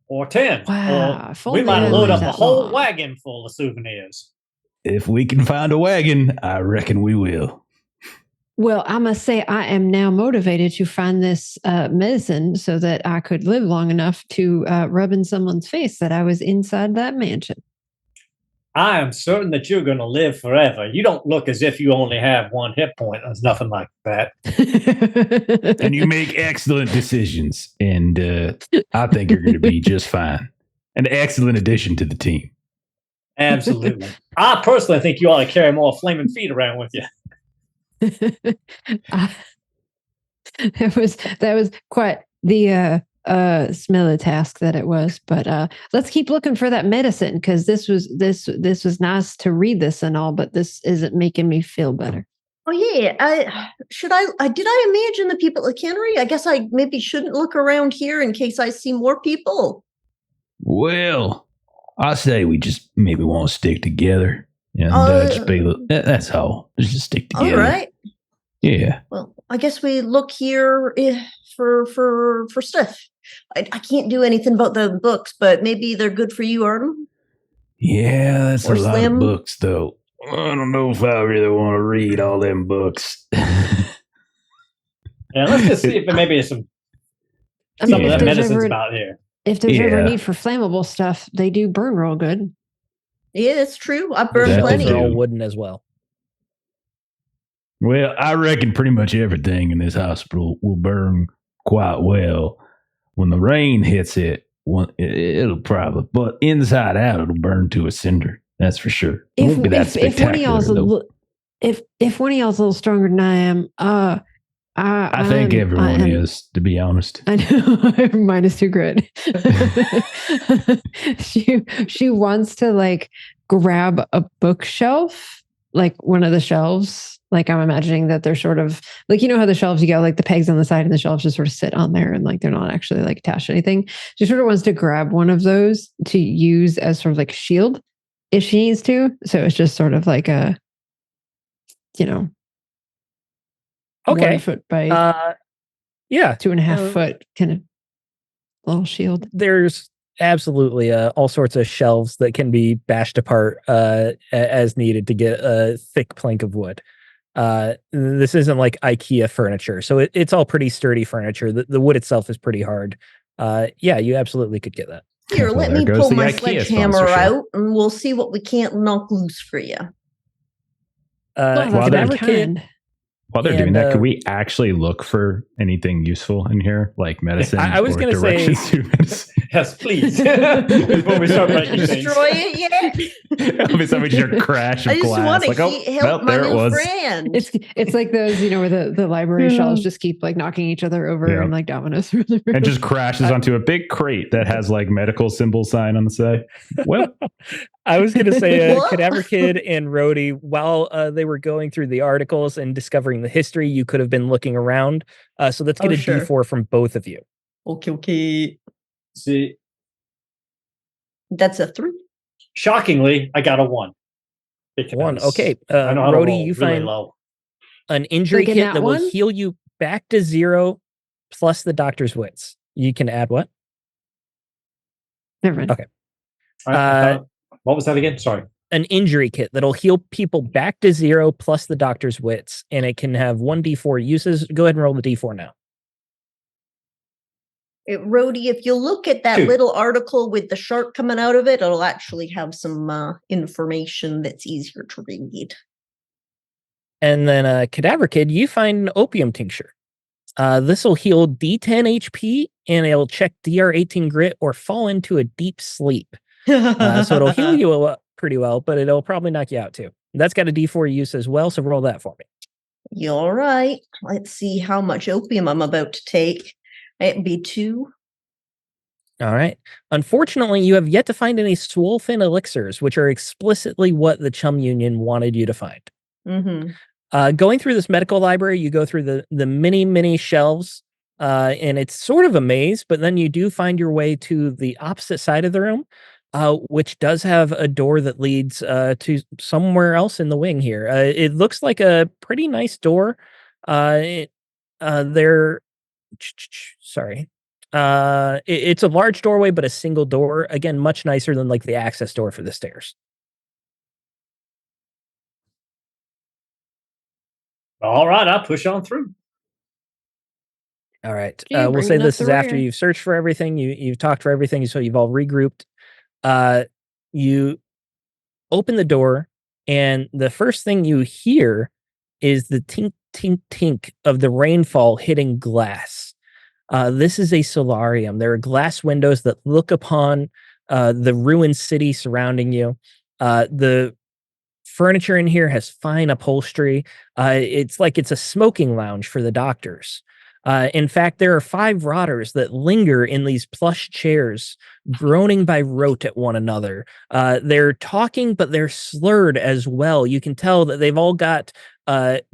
Or 10. Wow, Or if we only might I load lived up a that whole long. wagon full of souvenirs. If we can find a wagon, I reckon we will. Well, I must say, I am now motivated to find this medicine so that I could live long enough to rub in someone's face that I was inside that mansion. I am certain that you're going to live forever. You don't look as if you only have 1 hit point. There's nothing like that. And you make excellent decisions. And I think you're going to be just fine. An excellent addition to the team. Absolutely. I personally think you ought to carry more flaming feet around with you. That was quite the smelly task that it was, but let's keep looking for that medicine, because this was nice to read this and all, but this isn't making me feel better. Oh yeah, did I imagine the people at the cannery? I guess I maybe shouldn't look around here in case I see more people. Well, I say we just maybe want to stick together and just be. That's all. Just stick together. All right. Yeah. Well, I guess we look here for stuff. I can't do anything about the books, but maybe they're good for you, Arden. Yeah, that's Or a lot Slim. of books, though. I don't know if I really want to read all them books. Yeah, let's just see if maybe some of that medicine's about here. If there's ever need for flammable stuff, they do burn real good. Yeah, it's true. I burned That plenty. they They're all do. wooden as well. Well, I reckon pretty much everything in this hospital will burn quite well. When the rain hits it, it'll probably, but inside out, it'll burn to a cinder. That's for sure. It won't be that spectacular, if one of y'all's a little stronger than I am, I think everyone is, to be honest. I know. Mine is too good. She wants to like grab a bookshelf, like one of the shelves. Like I'm imagining that they're sort of like, you know how the shelves, you got like the pegs on the side and the shelves just sort of sit on there and like they're not actually like attached to anything. She sort of wants to grab one of those to use as sort of like a shield if she needs to. So it's just sort of like a, you know, Okay. 1 foot by yeah, 2.5 foot kind of little shield. There's absolutely all sorts of shelves that can be bashed apart as needed to get a thick plank of wood. This isn't like IKEA furniture, so it's all pretty sturdy furniture. The wood itself is pretty hard. Yeah, you absolutely could get that. Here, Well, let there me goes pull the my IKEA sledgehammer sponsorship. out, and we'll see what we can't knock loose for you. That's while they're very kind. While they're doing And, that, could we actually look for anything useful in here, like medicine I was or gonna say- directions to medicine? Yes, please. Before we start breaking things. Destroy it yet? It'll be some major crash I of just glass. want to Like, oh, help well, my there it new was. friend. It's like those, you know, where the library shelves just keep like knocking each other over Yeah. and like dominoes. And just crashes onto a big crate that has like medical symbol sign on the side. Well, I was going to say What? Cadaver Kid and Rodie, while they were going through the articles and discovering the history, you could have been looking around. So let's get Oh, a sure. D4 from both of you. Okay. See, That's a 3. shockingly, I got a 1. Because 1. Okay. I know how to Rodie, roll you really find low. an injury Like in kit that that will one? heal you back to 0 plus the doctor's wits. You can add what? Never mind. Okay. What was that again? Sorry. An injury kit that'll heal people back to 0 plus the doctor's wits, and it can have 1d4 uses. Go ahead and roll the d4 now. Rodie, if you look at that 2. little article with the shark coming out of it, it'll actually have some information that's easier to read. And then Cadaver Kid, you find an opium tincture. This will heal D10 HP, and it'll check DR18 grit or fall into a deep sleep. So it'll heal you pretty well, but it'll probably knock you out too. That's got a D4 use as well, so roll that for me. You're all right. Let's see how much opium I'm about to take. It'd be 2. All right. Unfortunately, you have yet to find any Swolfin elixirs, which are explicitly what the Chum Union wanted you to find. Mm-hmm. Going through this medical library, you go through the many shelves, and it's sort of a maze, but then you do find your way to the opposite side of the room, which does have a door that leads to somewhere else in the wing here. It looks like a pretty nice door. There, sorry. It's a large doorway, but a single door. Again, much nicer than like the access door for the stairs. All right, I'll push on through. All right. Gee, We'll say bringing up this the is after rear. you've searched for everything. You've talked for everything, so you've all regrouped. You open the door, and the first thing you hear is the tink, tink, tink of the rainfall hitting glass. This is a solarium. There are glass windows that look upon the ruined city surrounding you. The furniture in here has fine upholstery. It's like it's a smoking lounge for the doctors. In fact, there are 5 rotters that linger in these plush chairs, groaning by rote at one another. They're talking, but they're slurred as well. You can tell that they've all got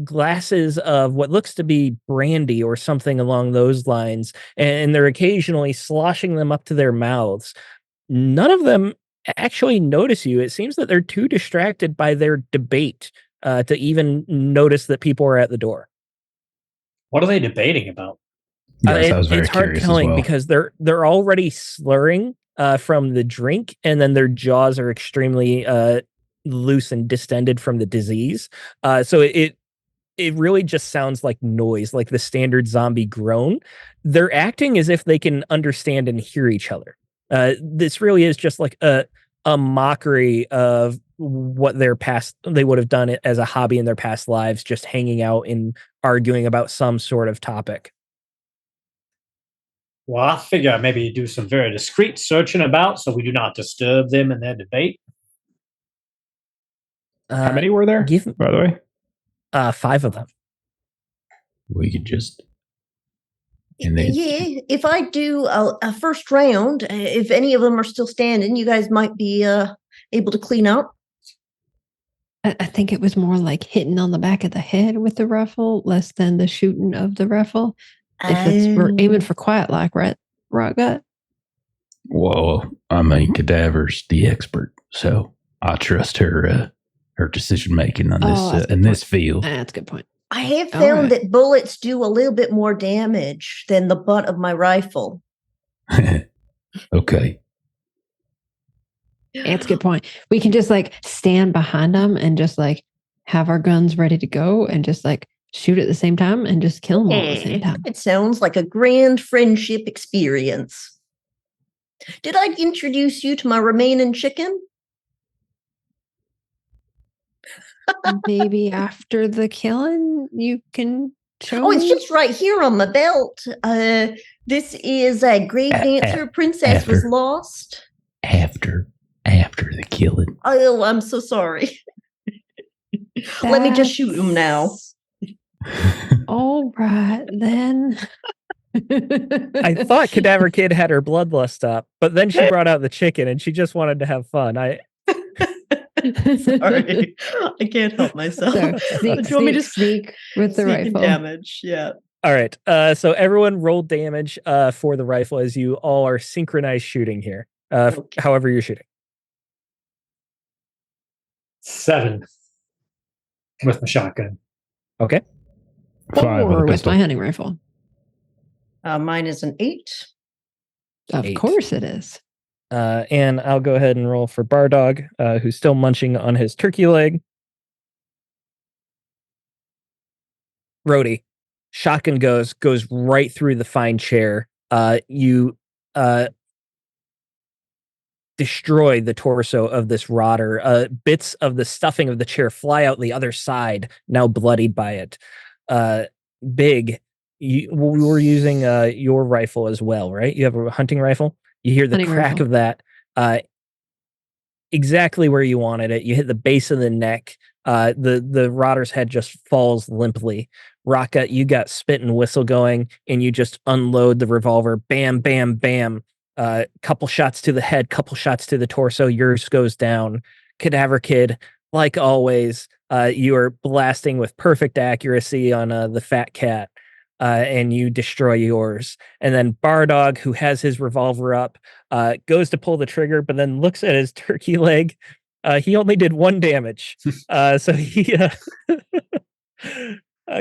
glasses of what looks to be brandy or something along those lines, and they're occasionally sloshing them up to their mouths. None of them actually notice you. It seems that they're too distracted by their debate to even notice that people are at the door. What are they debating about? Yes, I was very it's hard curious as telling well. because they're already slurring from the drink, and then their jaws are extremely loose and distended from the disease. So it really just sounds like noise, like the standard zombie groan. They're acting as if they can understand and hear each other. This really is just like a mockery of what they would have done it as a hobby in their past lives, just hanging out and arguing about some sort of topic. Well, I figure I'd maybe do some very discreet searching about so we do not disturb them in their debate. How many were there, by the way? 5 of them. We could just... Yeah, if I do a first round, if any of them are still standing, you guys might be able to clean up. I think it was more like hitting on the back of the head with the rifle, less than the shooting of the rifle. If we're aiming for quiet, like right gut. Well, I mean, Cadaver's the expert, so I trust her decision making on this in this field. That's a good point. I have found that bullets do a little bit more damage than the butt of my rifle. Okay. That's a good point. We can just like stand behind them and just like have our guns ready to go and just like shoot at the same time and just kill them all at the same time. It sounds like a grand friendship experience. Did I introduce you to my remaining chicken? Maybe after the killing, you can show Oh, it's me? just right here on my belt. This is a grave dancer princess was lost. After the killing. Oh, I'm so sorry. Let me just shoot him now. All right, then. I thought Cadaver Kid had her bloodlust up, but then she brought out the chicken and she just wanted to have fun. Sorry, I can't help myself. So, Do you want me to sneak with the sneak and rifle? damage? Yeah. All right. So everyone roll damage for the rifle as you all are synchronized shooting here. Okay. However you're shooting. 7 with my shotgun. Okay. 5 Or with pistol. my hunting rifle. Mine is an 8. Of 8. course it is. And I'll go ahead and roll for Bardog, who's still munching on his turkey leg. Rodie, shotgun goes right through the fine chair. You destroy the torso of this rotter. Bits of the stuffing of the chair fly out the other side, now bloodied by it. Big, we were using your rifle as well, right? You have a hunting rifle. You hear the Hunting crack rifle. of that. Exactly where you wanted it. You hit the base of the neck. The rotter's head just falls limply. Raka, you got spit and whistle going, and you just unload the revolver. Bam, bam, bam. Couple shots to the head, couple shots to the torso. Yours goes down. Cadaver Kid, like always, you are blasting with perfect accuracy on the fat cat. and you destroy yours. And then Bardog, who has his revolver up, goes to pull the trigger, but then looks at his turkey leg. He only did 1 damage. So he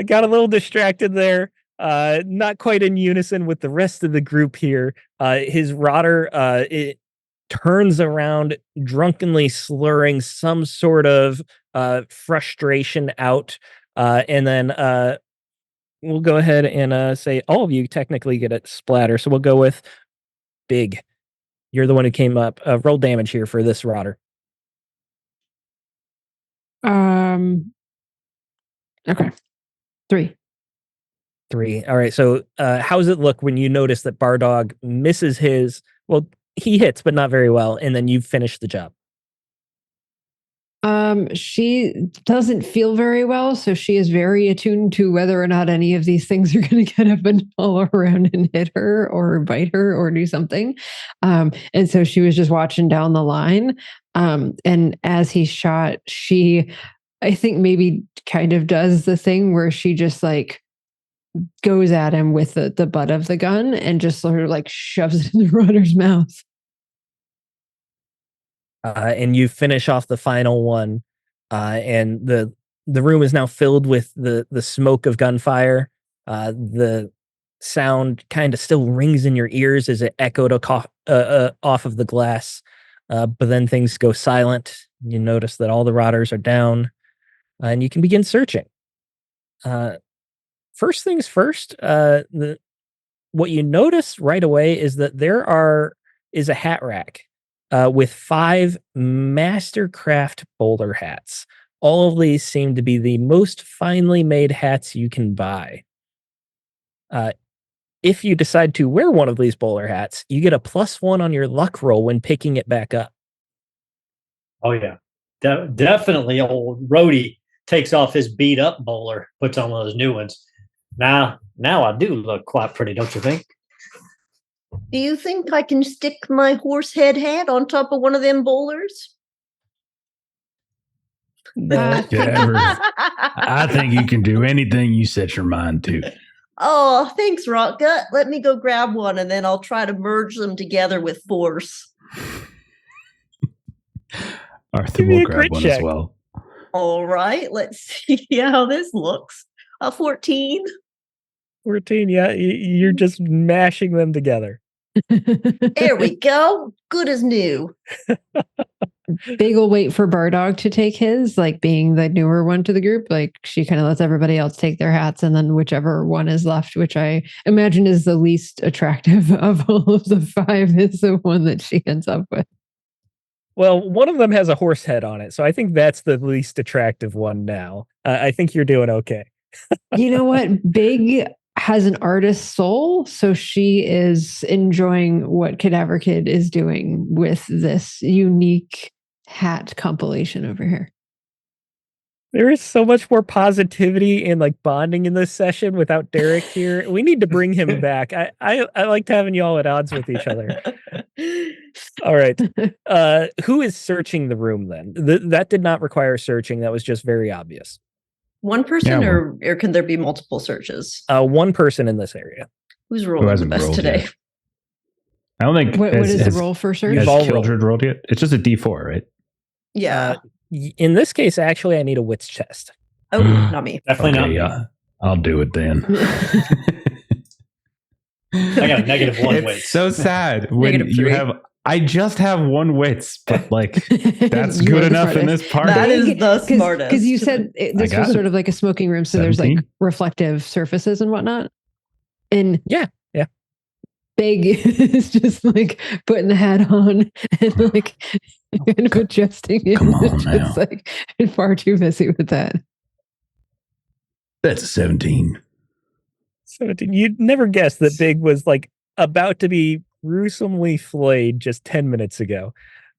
got a little distracted there. Not quite in unison with the rest of the group here. His rotter it turns around, drunkenly slurring some sort of frustration out. And then we'll go ahead and say all of you technically get a splatter. So we'll go with Big. You're the one who came up. Roll damage here for this rotter. Okay. 3. 3. All right. So how does it look when you notice that Bardog misses his? Well, he hits, but not very well, and then you finish the job. She doesn't feel very well, so she is very attuned to whether or not any of these things are going to get up and fall around and hit her or bite her or do something. And so she was just watching down the line. And as he shot, she, I think, maybe kind of does the thing where she just like goes at him with the butt of the gun and just sort of like shoves it in the runner's mouth. And you finish off the final one, and the room is now filled with the smoke of gunfire. The sound kind of still rings in your ears as it echoed off of the glass, but then things go silent. You notice that all the rotters are down, and you can begin searching. First things first, what you notice right away is that there is a hat rack with 5 Mastercraft bowler hats. All of these seem to be the most finely made hats you can buy. If you decide to wear one of these bowler hats, you get a +1 on your luck roll when picking it back up. Oh, yeah. Definitely old Rodie takes off his beat up bowler, puts on one of those new ones. Now I do look quite pretty, don't you think? Do you think I can stick my horse head hat on top of one of them bowlers? Cadaver, I think you can do anything you set your mind to. Oh, thanks, Rockgut. Let me go grab one, and then I'll try to merge them together with force. Arthur will grab one as well. All right, let's see how this looks. A 14. 14, yeah. You're just mashing them together. There we go. Good as new. Big will wait for Bardog to take his, like being the newer one to the group. Like she kind of lets everybody else take their hats, and then whichever one is left, which I imagine is the least attractive of all of the 5, is the one that she ends up with. Well, one of them has a horse head on it, so I think that's the least attractive one now. I think you're doing okay. You know what? Big has an artist's soul, so she is enjoying what Cadaver Kid is doing with this unique hat compilation over here. There is so much more positivity and like bonding in this session without Derek here. We need to bring him back. I liked having y'all at odds with each other. All right. Who is searching the room then? That did not require searching. That was just very obvious. One person, or can there be multiple searches? One person in this area. Who's rolling the best today? Yet? I don't think. What is the roll for search? Has Kildred rolled yet? It's just a D4, right? Yeah. In this case, actually, I need a wits chest. Oh, not me. Definitely not me. Yeah, I'll do it then. I got a -1 it's wits. So sad when you have. I just have 1 wits, but like that's good enough in this party. That is the smartest. Because you said this was sort of like a smoking room, so 17? There's like reflective surfaces and whatnot. And yeah. Big is just like putting the hat on and like kind of adjusting it. Come on just now. like far too busy with that. That's a 17. 17. You'd never guess that Big was like about to be gruesomely flayed just 10 minutes ago.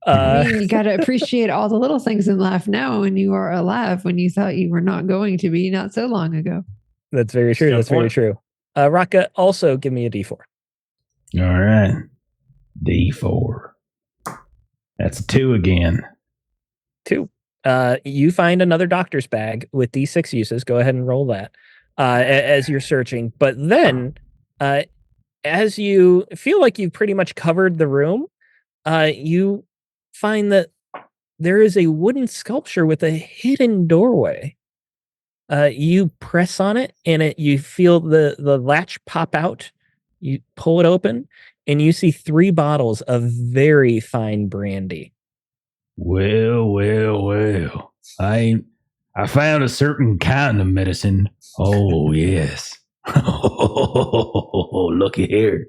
I mean, you got to appreciate all the little things and laugh now when you are alive, when you thought you were not going to be not so long ago. That's very true. That's very true. Raka, also give me a D4. All right. D4. That's a 2 again. 2. You find another doctor's bag with D6 uses. Go ahead and roll that. as you're searching. But then, as you feel like you've pretty much covered the room, you find that there is a wooden sculpture with a hidden doorway. You press on it, and you feel the latch pop out. You pull it open, and you see 3 bottles of very fine brandy. Well. I found a certain kind of medicine. Oh, yes. Oh, looky here.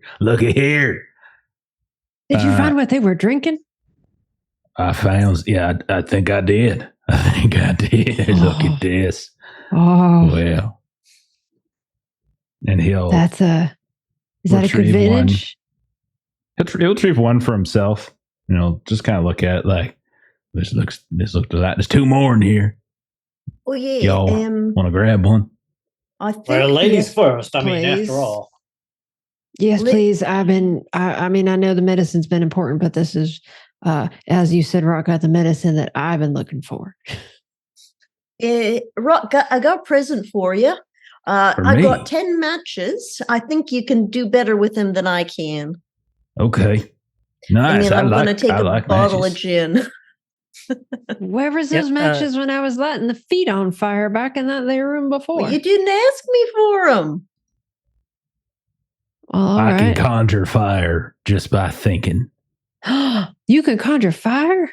Did you find what they were drinking? I think I did. Look at this. Oh, Well. And he'll is that a good retrieve vintage? he'll retrieve one for himself. Just kind of look at it like, this looks like there's 2 more in here. Oh yeah. Y'all want to grab one? I think Well, ladies yes, first. I mean, please. after all. Yes, please. I mean, I know the medicine's been important, but this is, as you said, Rock got the medicine that I've been looking for. Rock, I got a present for you. For I me? got 10 matches. I think you can do better with them than I can. Okay. Nice. And then I'm going to take I a like bottle matches. of gin. Where was those matches when I was lighting the feet on fire back in that there room before? Well, you didn't ask me for them. All I can right. conjure fire just by thinking. You can conjure fire?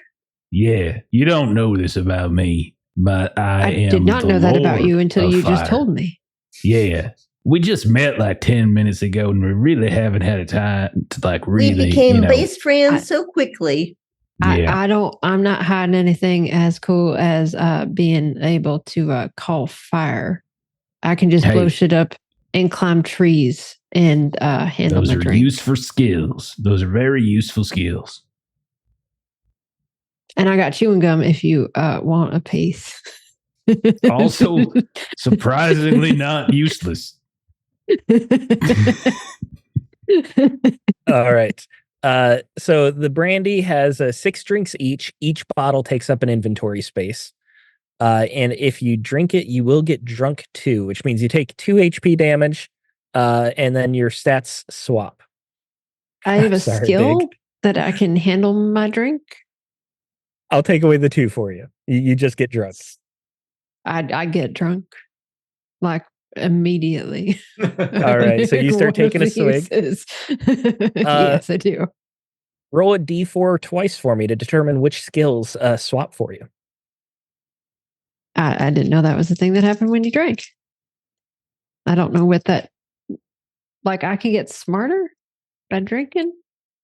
Yeah, you don't know this about me, but I am did not the know that about Lord you until of you just fire. told me. Yeah. We just met like 10 minutes ago, and we really haven't had a time to really. We became best friends so quickly. Yeah. I'm not hiding anything as cool as being able to call fire. I can just blow shit up and climb trees and handle Those my are drink. useful skills. Those are very useful skills. And I got chewing gum if you want a piece. Also, surprisingly not useless. All right. So the brandy has 6 drinks each. Each bottle takes up an inventory space. And if you drink it, you will get drunk too, which means you take 2 HP damage, and then your stats swap. I have a Sorry, skill Big. that I can handle my drink. I'll take away the 2 for you. You just get drunk. I get drunk like immediately. All right, so you start taking a swig. Yes, I do. Roll a d4 twice for me to determine which skills swap for you. I didn't know that was the thing that happened when you drank. I don't know what that. Like, I can get smarter by drinking.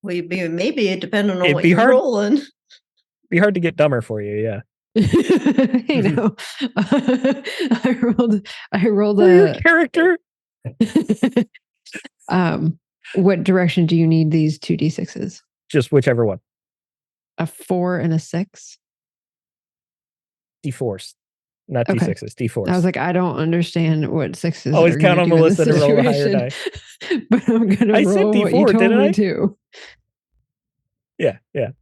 Well, maybe it depending on It'd what be you're hard. rolling. Be hard to get dumber for you, yeah. You know, I rolled For your character. What direction do you need these 2d6s? Just whichever one. A 4 and a 6. D4s, not Okay. D6s. D4s. I was like, I don't understand what 6s. Always are count gonna on do in this Melissa to roll a higher die. But I'm gonna I roll said what you D4, told didn't me I? to. Yeah.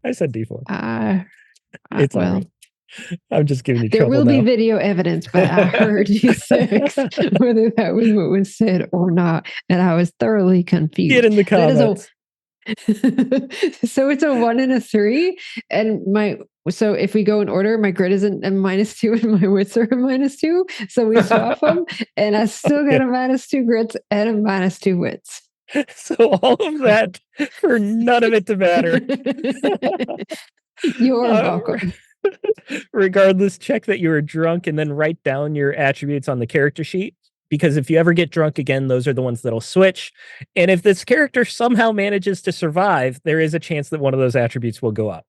I said D4. It's all well, right. I'm just giving you there trouble will now. be video evidence, but I heard you 6, whether that was what was said or not, and I was thoroughly confused. Get in the comments. So it's a 1 and a 3, and so if we go in order, my grit is a -2 and my wits are a -2. So we swap them, and I still got a -2 grits and a -2 wits. So all of that for none of it to matter. You're welcome. Regardless, check that you were drunk and then write down your attributes on the character sheet. Because if you ever get drunk again, those are the ones that'll switch. And if this character somehow manages to survive, there is a chance that one of those attributes will go up.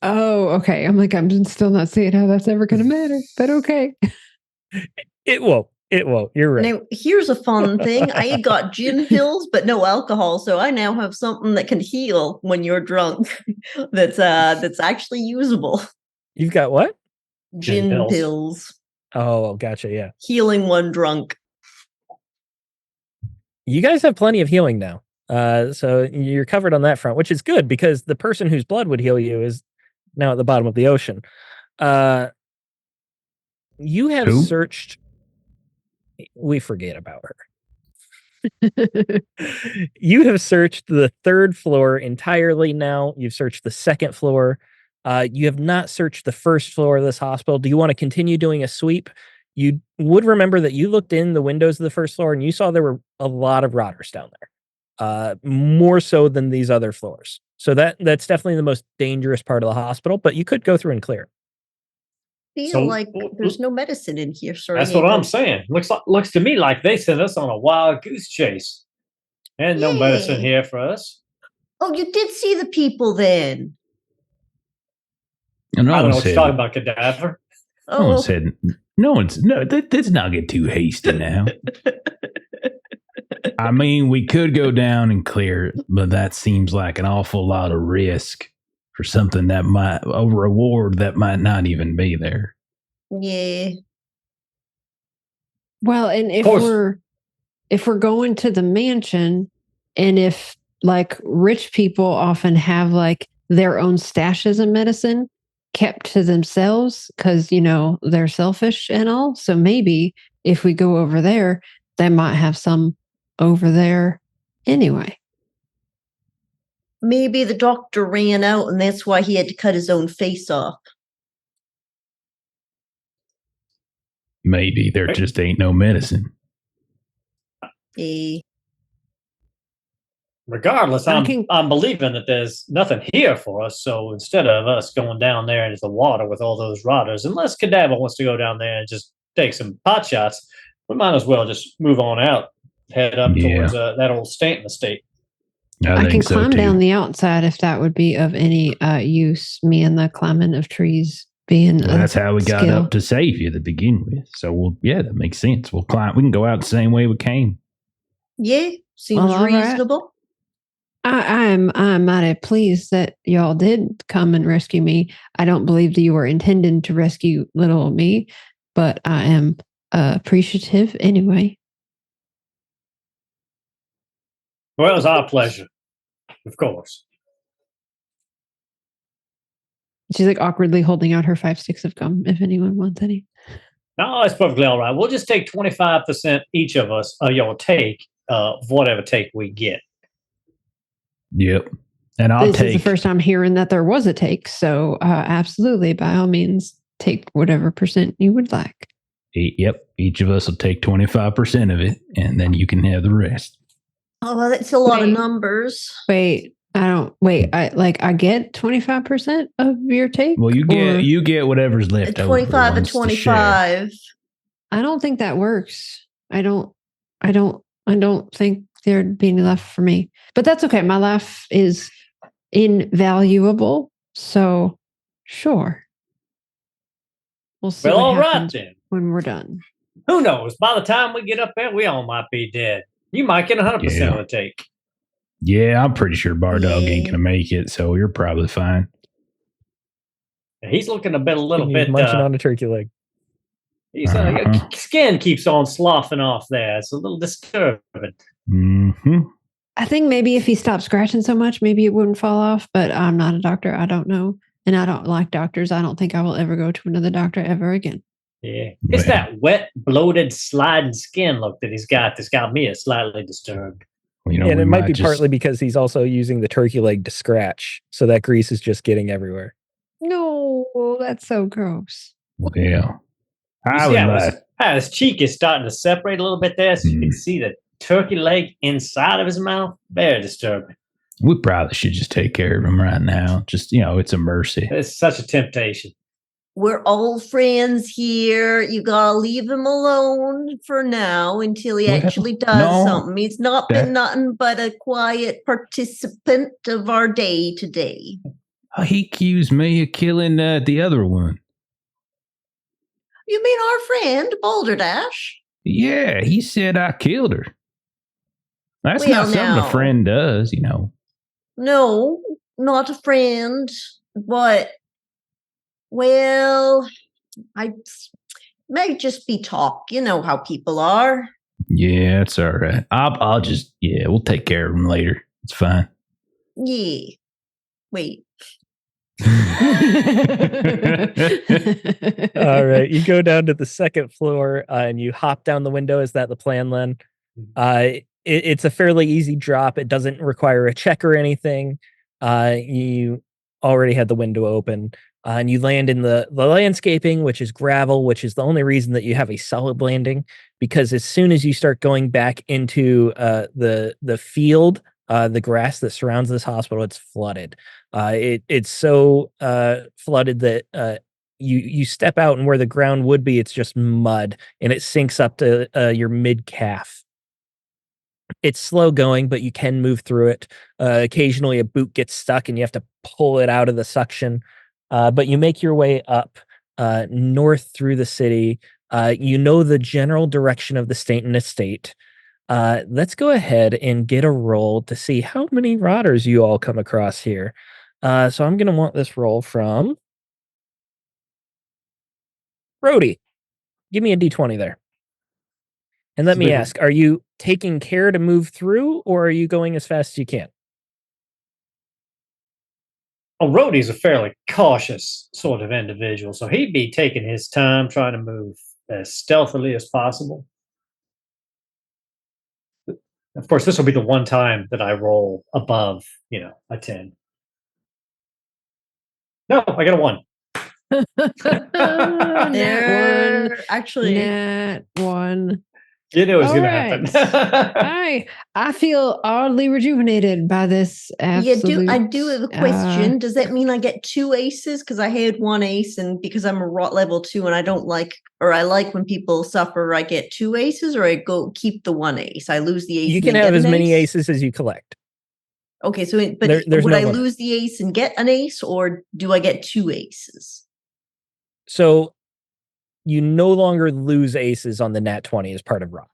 Oh, okay. I'm like, I'm still not seeing how that's ever going to matter, but okay. It won't. You're right. Now, here's a fun thing. I got gin pills, but no alcohol. So I now have something that can heal when you're drunk. That's actually usable. You've got what? Gin pills. Oh, gotcha. Yeah. Healing one drunk. You guys have plenty of healing now. So you're covered on that front, which is good because the person whose blood would heal you is now at the bottom of the ocean. You have searched we forget about her. You have searched the 3rd floor entirely now. You've searched the 2nd floor. You have not searched the 1st floor of this hospital. Do you want to continue doing a sweep? You would remember that you looked in the windows of the 1st floor and you saw there were a lot of rotters down there, more so than these other floors. So that's definitely the most dangerous part of the hospital, but you could go through and clear it. Feel like there's no medicine in here, sir. That's what I'm saying. Looks to me like they sent us on a wild goose chase. And no medicine here for us. Oh, you did see the people then. And I don't know what you're talking about, Cadaver. No one said, let's not get too hasty now. I mean, we could go down and clear it, but that seems like an awful lot of risk for something that might, a reward that might not even be there. Yeah. Well, and if we're going to the mansion, and if like rich people often have like their own stashes of medicine kept to themselves because, you know, they're selfish and all. So maybe if we go over there, they might have some over there anyway. Maybe the doctor ran out and that's why he had to cut his own face off. Maybe there just ain't no medicine. Regardless, I'm believing that there's nothing here for us. So instead of us going down there into the water with all those rotters, unless Cadaver wants to go down there and just take some pot shots, we might as well just move on out, head up towards that old Stanton estate. I can climb down the outside if that would be of any use. Me and the climbing of trees being that's how we got up to save you to begin with. So that makes sense. We'll climb. We can go out the same way we came. Yeah, seems reasonable. I'm mighty pleased that y'all did come and rescue me. I don't believe that you were intending to rescue little me, but I am appreciative anyway. Well, it was our pleasure, of course. She's like awkwardly holding out her 5 sticks of gum if anyone wants any. No, it's perfectly all right. We'll just take 25% each of us, y'all take whatever take we get. Yep. And This is the first time hearing that there was a take. So absolutely, by all means, take whatever percent you would like. Yep. Each of us will take 25% of it, and then you can have the rest. Oh, well, that's a lot of numbers. I get 25% of your take. Well, you get whatever's left. 25 and 25. I don't think that works. I don't think there'd be any left for me. But that's okay. My life is invaluable. So sure. We'll see what happens when we're done. Who knows? By the time we get up there, we all might be dead. You might get 100% of the take. Yeah, I'm pretty sure Bardog ain't going to make it, so you're probably fine. He's looking a little bit munching on a turkey leg. His skin keeps on sloughing off there. It's a little disturbing. Mm-hmm. I think maybe if he stopped scratching so much, maybe it wouldn't fall off, but I'm not a doctor. I don't know. And I don't like doctors. I don't think I will ever go to another doctor ever again. Yeah. It's that wet, bloated, sliding skin look that he's got that's got me slightly disturbed. And it might be partly because he's also using the turkey leg to scratch. So that grease is just getting everywhere. No, that's so gross. Yeah. His cheek is starting to separate a little bit there, so you can see the turkey leg inside of his mouth. Very disturbing. We probably should just take care of him right now. Just, it's a mercy. It's such a temptation. We're old friends here. You gotta leave him alone for now until he actually does something. He's not been nothing but a quiet participant of our day today. He accused me of killing the other one. You mean our friend, Balderdash? Yeah, he said I killed her. That's not something a friend does, No, not a friend. But, well, I may just be talk. You know how people are. Yeah, it's all right. I'll just, we'll take care of him later. It's fine. Yeah. Wait. All right, you go down to the second floor and you hop down the window. Is that the plan, Len? It's a fairly easy drop. It doesn't require a check or anything. You already had the window open, and you land in the landscaping, which is gravel, which is the only reason that you have a solid landing. Because as soon as you start going back into the field, the grass that surrounds this hospital, it's flooded. It's so flooded that you step out, and where the ground would be, it's just mud, and it sinks up to your mid calf. It's slow going, but you can move through it. Occasionally, a boot gets stuck, and you have to pull it out of the suction. But you make your way up north through the city. You know the general direction of the Stanton estate. Let's go ahead and get a roll to see how many rotters you all come across here. So I'm going to want this roll from Rodie. Give me a d20 there. And let me ask, are you taking care to move through, or are you going as fast as you can? Oh, Rodie's a fairly cautious sort of individual, so he'd be taking his time trying to move as stealthily as possible. Of course, this will be the one time that I roll above, a 10. No, I got a 1. Nat 1. Actually, Nat 1. You knew it was All going right. to happen. I feel oddly rejuvenated by this. Absolute, I do have a question. Does that mean I get 2 aces? Because I had 1 ace, and because I'm a rot level 2, and I don't like, or I like when people suffer, I get 2 aces, or I go keep the 1 ace. I lose the ace. You can have as many aces as you collect. Okay, so would I lose the ace and get an ace, or do I get 2 aces? So you no longer lose aces on the nat 20 as part of raw,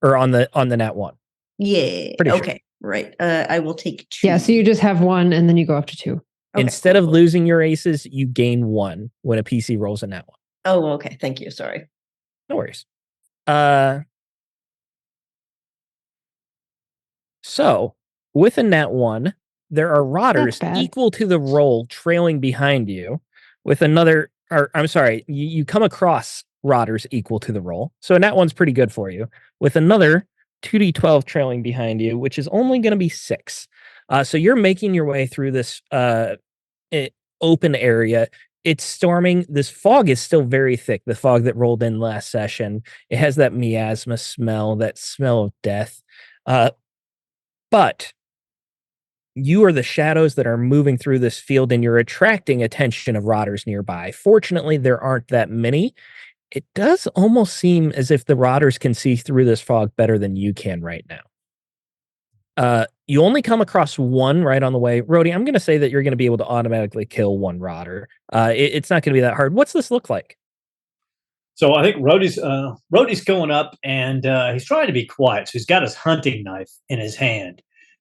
or on the nat 1. Yeah. Pretty okay. Sure. Right. I will take 2. Yeah. So you just have 1, and then you go up to 2. Okay, Instead of losing your aces, you gain 1 when a PC rolls a nat 1. Oh, okay. Thank you. Sorry. No worries. So with a nat 1, there are rotters equal to the roll trailing behind you. With another, or I'm sorry, you come across rotters equal to the roll. So a nat 1's pretty good for you. With another 2d12 trailing behind you, which is only going to be 6. So you're making your way through this open area. It's storming. This fog is still very thick. The fog that rolled in last session. It has that miasma smell, that smell of death. But you are the shadows that are moving through this field, and you're attracting attention of rotters nearby. Fortunately, there aren't that many. It does almost seem as if the rotters can see through this fog better than you can right now. You only come across 1 right on the way. Rodie, I'm going to say that you're going to be able to automatically kill 1 rotter. It's not going to be that hard. What's this look like? So I think Rodie's going up, and he's trying to be quiet. So he's got his hunting knife in his hand.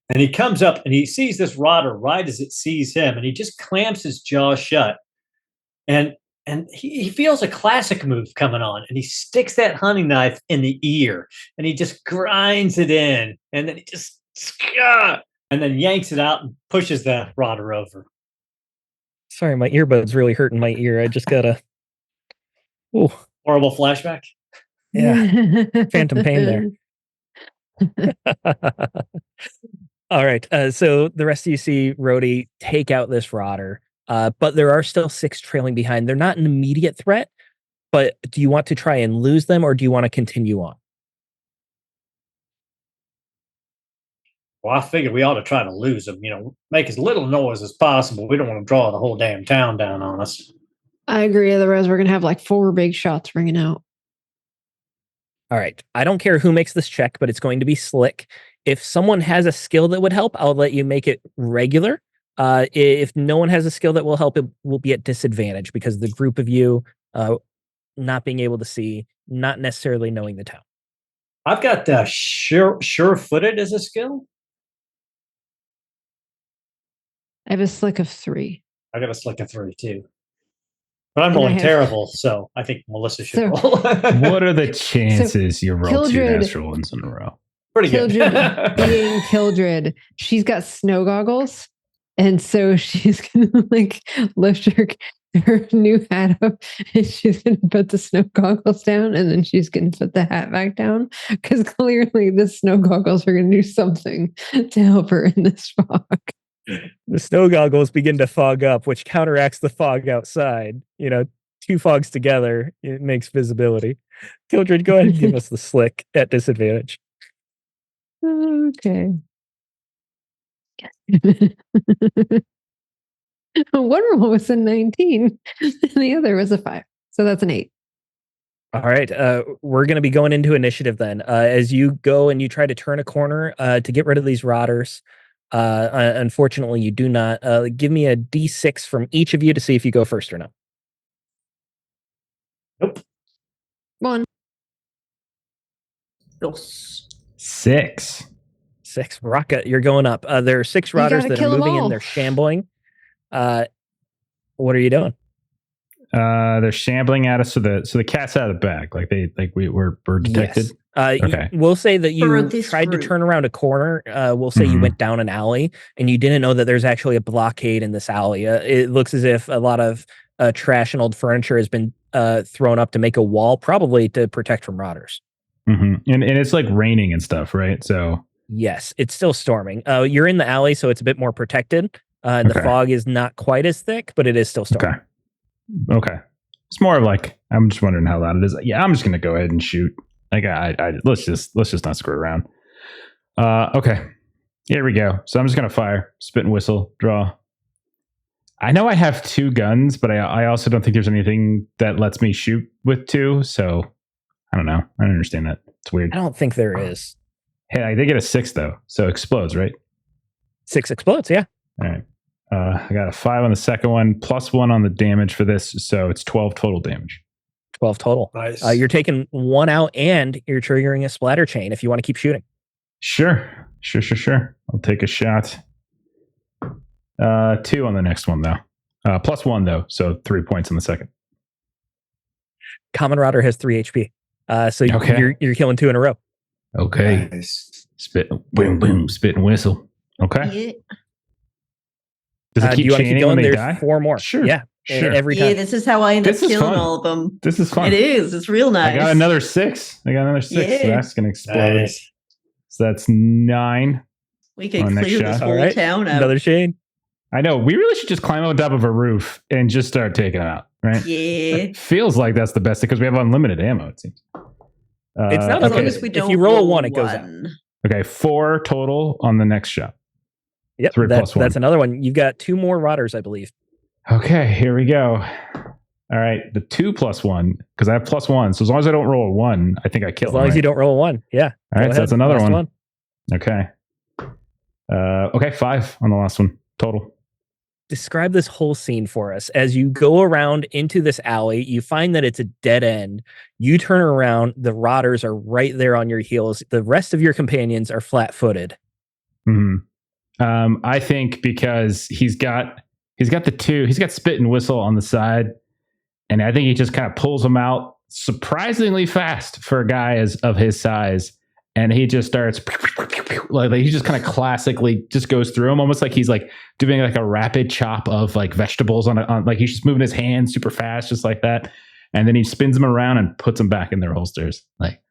And he comes up and he sees this rotter right as it sees him, and he just clamps his jaw shut. And he feels a classic move coming on, and he sticks that hunting knife in the ear, and he just grinds it in, and then he just and then yanks it out and pushes the rotter over. Sorry, my earbud's really hurting my ear. I just got a horrible flashback. Yeah, phantom pain there. All right. So the rest of you see Rodie take out this rotter, but there are still 6 trailing behind. They're not an immediate threat, but do you want to try and lose them, or do you want to continue on? Well, I figured we ought to try to lose them, make as little noise as possible. We don't want to draw the whole damn town down on us. I agree. Otherwise, we're going to have like 4 big shots ringing out. All right. I don't care who makes this check, but it's going to be slick. If someone has a skill that would help, I'll let you make it regular. If no one has a skill that will help, it will be at disadvantage because the group of you not being able to see, not necessarily knowing the town. I've got sure-footed as a skill. I have a slick of 3. I got a slick of 3 too. But I'm rolling terrible, so I think Melissa should roll. What are the chances you roll 2 natural ones in a row? Pretty good. Being Kildred, she's got snow goggles. And so she's going to like lift her new hat up and she's going to put the snow goggles down and then she's going to put the hat back down because clearly the snow goggles are going to do something to help her in this fog. The snow goggles begin to fog up, which counteracts the fog outside. You know, two fogs together, it makes visibility. Children, go ahead and give us the slick at disadvantage. Okay. One roll was a 19 and the other was a 5. So that's an 8. All right. We're going to be going into initiative then. As you go and you try to turn a corner to get rid of these rotters, unfortunately, you do not. Give me a D6 from each of you to see if you go first or not. Nope. 1. Yes. 6. 6. Raka, you're going up. There are 6 You rotters gotta that are kill 'em moving all. and they're shambling. What are you doing? They're shambling at us, so the cat's out of the bag. We're detected. Yes. Okay. We'll say that For you this tried to group. turn around a corner. We'll say you Mhm. went down an alley and you didn't know that there's actually a blockade in this alley. It looks as if a lot of trash and old furniture has been thrown up to make a wall, probably to protect from rotters. And it's like raining and stuff, right? So Yes, it's still storming. You're in the alley, so it's a bit more protected. And the Okay. fog is not quite as thick, but it is still storming. Okay. It's more of like I'm just wondering how loud it is. Yeah, I'm just gonna go ahead and shoot. Like let's just not screw around. Okay. Here we go. So I'm just gonna fire, spit and whistle, draw. I know I have 2 guns, but I also don't think there's anything that lets me shoot with 2. So I don't know. I don't understand that. It's weird. I don't think there is. Hey, I did get a 6 though, so explodes, right? 6 explodes, yeah. All right. I got a 5 on the second one, plus 1 on the damage for this, so it's 12 total damage. 12 total. Nice. You're taking 1 out and you're triggering a splatter chain if you want to keep shooting. Sure. I'll take a shot. 2 on the next one though. Plus 1 though, so 3 points on the second. Common Rotter has 3 HP. So Okay. you're killing 2 in a row. Okay. Nice. Spit, boom, boom, spit and whistle. Okay. Yeah. Does it Do keep you want to chaining keep going? when they There's die? 4 more. Sure. Yeah. Sure. Every Yeah, time. this is how I end up This is killing fun. all of them. This is fun. It is. It's real nice. I got another 6. So Yeah. that's gonna explode. Nice. So that's 9. We could Oh, next clear this shot. whole All right. town out. Another chain. I know. We really should just climb on top of a roof and just start taking them out, right? Yeah. It feels like that's the best because we have unlimited ammo, it seems. It's not As okay. long as we If don't you roll a 1, it goes out. one. Okay, 4 total on the next shot. Yep. 3 plus 1. That's another one. You've got 2 more rotters, I believe. Okay, here we go. All right, the 2 plus 1, because I have plus 1. So as long as I don't roll a 1, I think I kill As long him, as you right? don't roll a 1. Yeah. All right, Go so that's ahead. another Last one. Okay. Okay, 5 on the last one total. Describe this whole scene for us. As you go around into this alley, you find that it's a dead end. You turn around, the rotters are right there on your heels. The rest of your companions are flat-footed. I think because he's got the 2, he's got spit and whistle on the side, and I think he just kind of pulls them out surprisingly fast for a guy of his size, and he just starts like he just kind of classically just goes through them, almost like he's like doing like a rapid chop of like vegetables on like he's just moving his hands super fast, just like that, and then he spins them around and puts them back in their holsters. Like,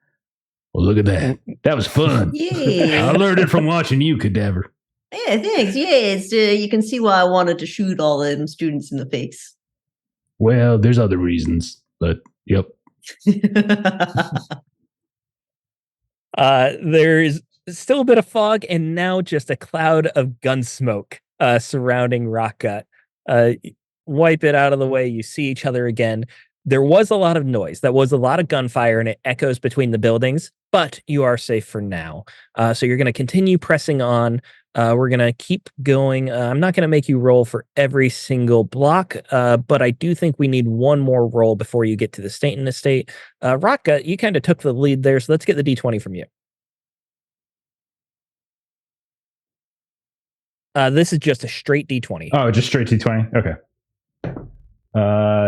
well, look at that. That was fun. Yeah. I learned it from watching you, Cadaver. Yeah, thanks. Yeah, it's you can see why I wanted to shoot all them students in the face. Well, there's other reasons, but yep. There's still a bit of fog and now just a cloud of gun smoke surrounding Rockgut. Wipe it out of the way. You see each other again. There was a lot of noise. That was a lot of gunfire and it echoes between the buildings, but you are safe for now. So you're going to continue pressing on. We're going to keep going. I'm not going to make you roll for every single block, but I do think we need 1 more roll before you get to the Staten Estate. Rockgut, you kind of took the lead there, so let's get the D20 from you. This is just a straight D20. Oh, just straight D20. Okay.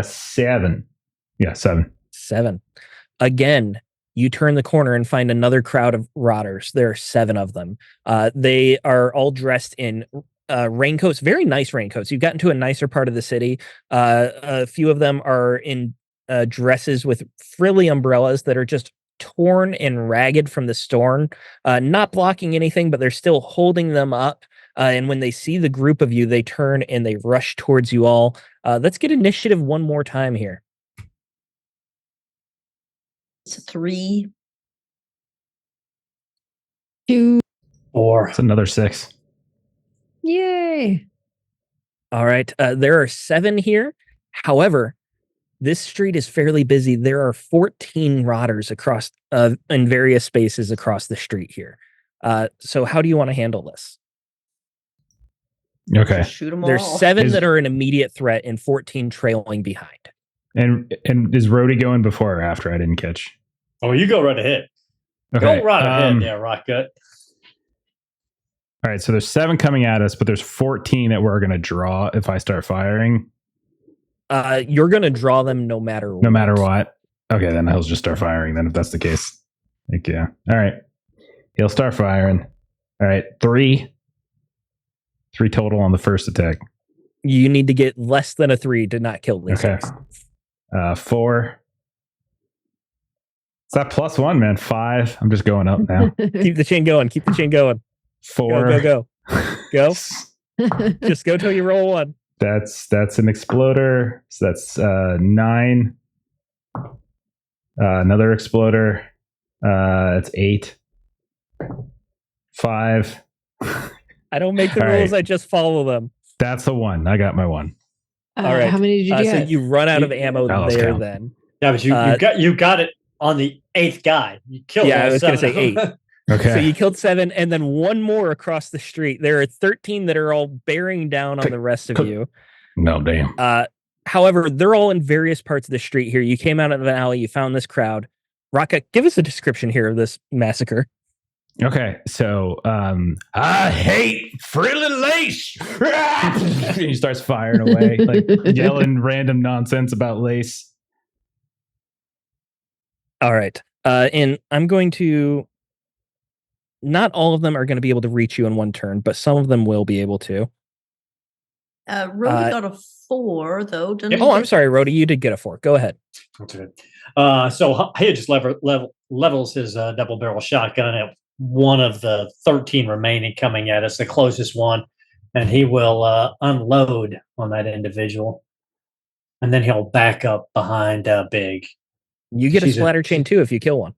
7. Yeah, 7. 7. Again, you turn the corner and find another crowd of rotters. There are 7 of them. They are all dressed in raincoats, very nice raincoats. You've gotten to a nicer part of the city. A few of them are in dresses with frilly umbrellas that are just torn and ragged from the storm, not blocking anything, but they're still holding them up. And when they see the group of you, they turn and they rush towards you all. Let's get initiative one more time here. It's a 3. 2. 4. It's another 6. Yay. All right. There are 7 here. However, this street is fairly busy. There are 14 rotters across in various spaces across the street here. So how do you want to handle this? Okay. Just shoot them all. There's 7 that are an immediate threat and 14 trailing behind. And is Rodie going before or after? I didn't catch. Oh, you go right ahead. Okay. Go right ahead there, Rockgut. All right. So there's 7 coming at us, but there's 14 that we're going to draw if I start firing. You're going to draw them no matter what. No matter what. Okay, then he'll just start firing then if that's the case. Thank you. All right. He'll start firing. All right. 3 total on the first attack. You need to get less than a 3 to not kill these Okay. things. 4. Is that +1, man? 5. I'm just going up now. Keep the chain going. Keep the chain going. 4. Go. Just go till you roll 1. That's an exploder. So that's 9. Another exploder. It's 8. 5. I don't make the All rules. right. I just follow them. That's the 1. I got my 1. All right. How many did you So get? you run out of ammo let's there count. then. Yeah, but you got it on the 8th guy. You killed. Yeah, all I was gonna 7 say of them. Okay. So you killed 7 and then 1 more across the street. There are 13 that are all bearing down on the rest of you. No, damn. However, they're all in various parts of the street here. You came out of an alley, you found this crowd. Raka, give us a description here of this massacre. Okay, so I hate frilling lace. He starts firing away, like yelling random nonsense about lace. All right. And I'm going to... Not all of them are going to be able to reach you in one turn, but some of them will be able to. Rodie got a 4, though. Didn't Oh, he? I'm sorry, Rodie. You did get a 4. Go ahead. Okay. So he just levels his double barrel shotgun at one of the 13 remaining coming at us, the closest one, and he will unload on that individual, and then he'll back up behind Big. You get a splatter chain too if you kill one.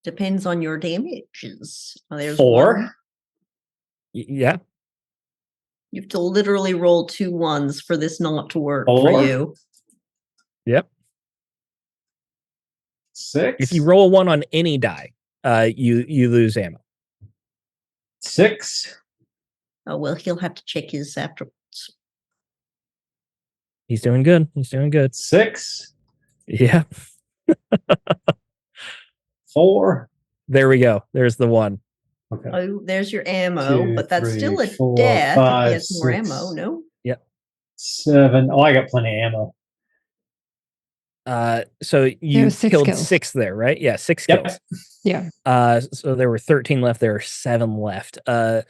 Depends on your damages. Oh, there's 4. 1. Yeah. You have to literally roll 2 1s for this not to work 4. for you. Yep. 6. If you roll a 1 on any die, you lose ammo. 6. Oh, well, he'll have to check his afterwards. He's doing good. 6. Yeah. 4. There we go. There's the 1. Okay. Oh, there's your ammo, 2, but that's 3, still a 4, death. 5, He has more 6. ammo, no? 7. Oh, I got plenty of ammo. So you was 6 killed kills. 6 there, right? Yeah, 6 Yep. kills. Yeah. So there were 13 left. There are 7 left. If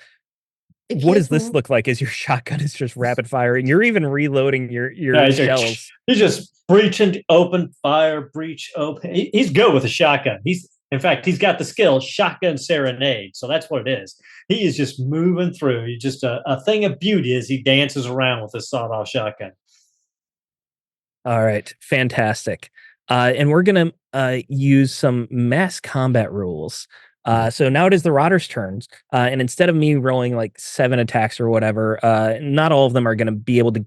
he What has does this more- look like? As your shotgun is just rapid firing, you're even reloading your Yeah, he's shells. He's just breaching, open, fire, breach, open. He's good with a shotgun. In fact, he's got the skill shotgun serenade. So that's what it is. He is just moving through. He's just a thing of beauty as he dances around with his sawed-off shotgun. All right, fantastic. And we're gonna use some mass combat rules. So now it is the Rotter's turns, and instead of me rolling like 7 attacks or whatever, not all of them are going to be able to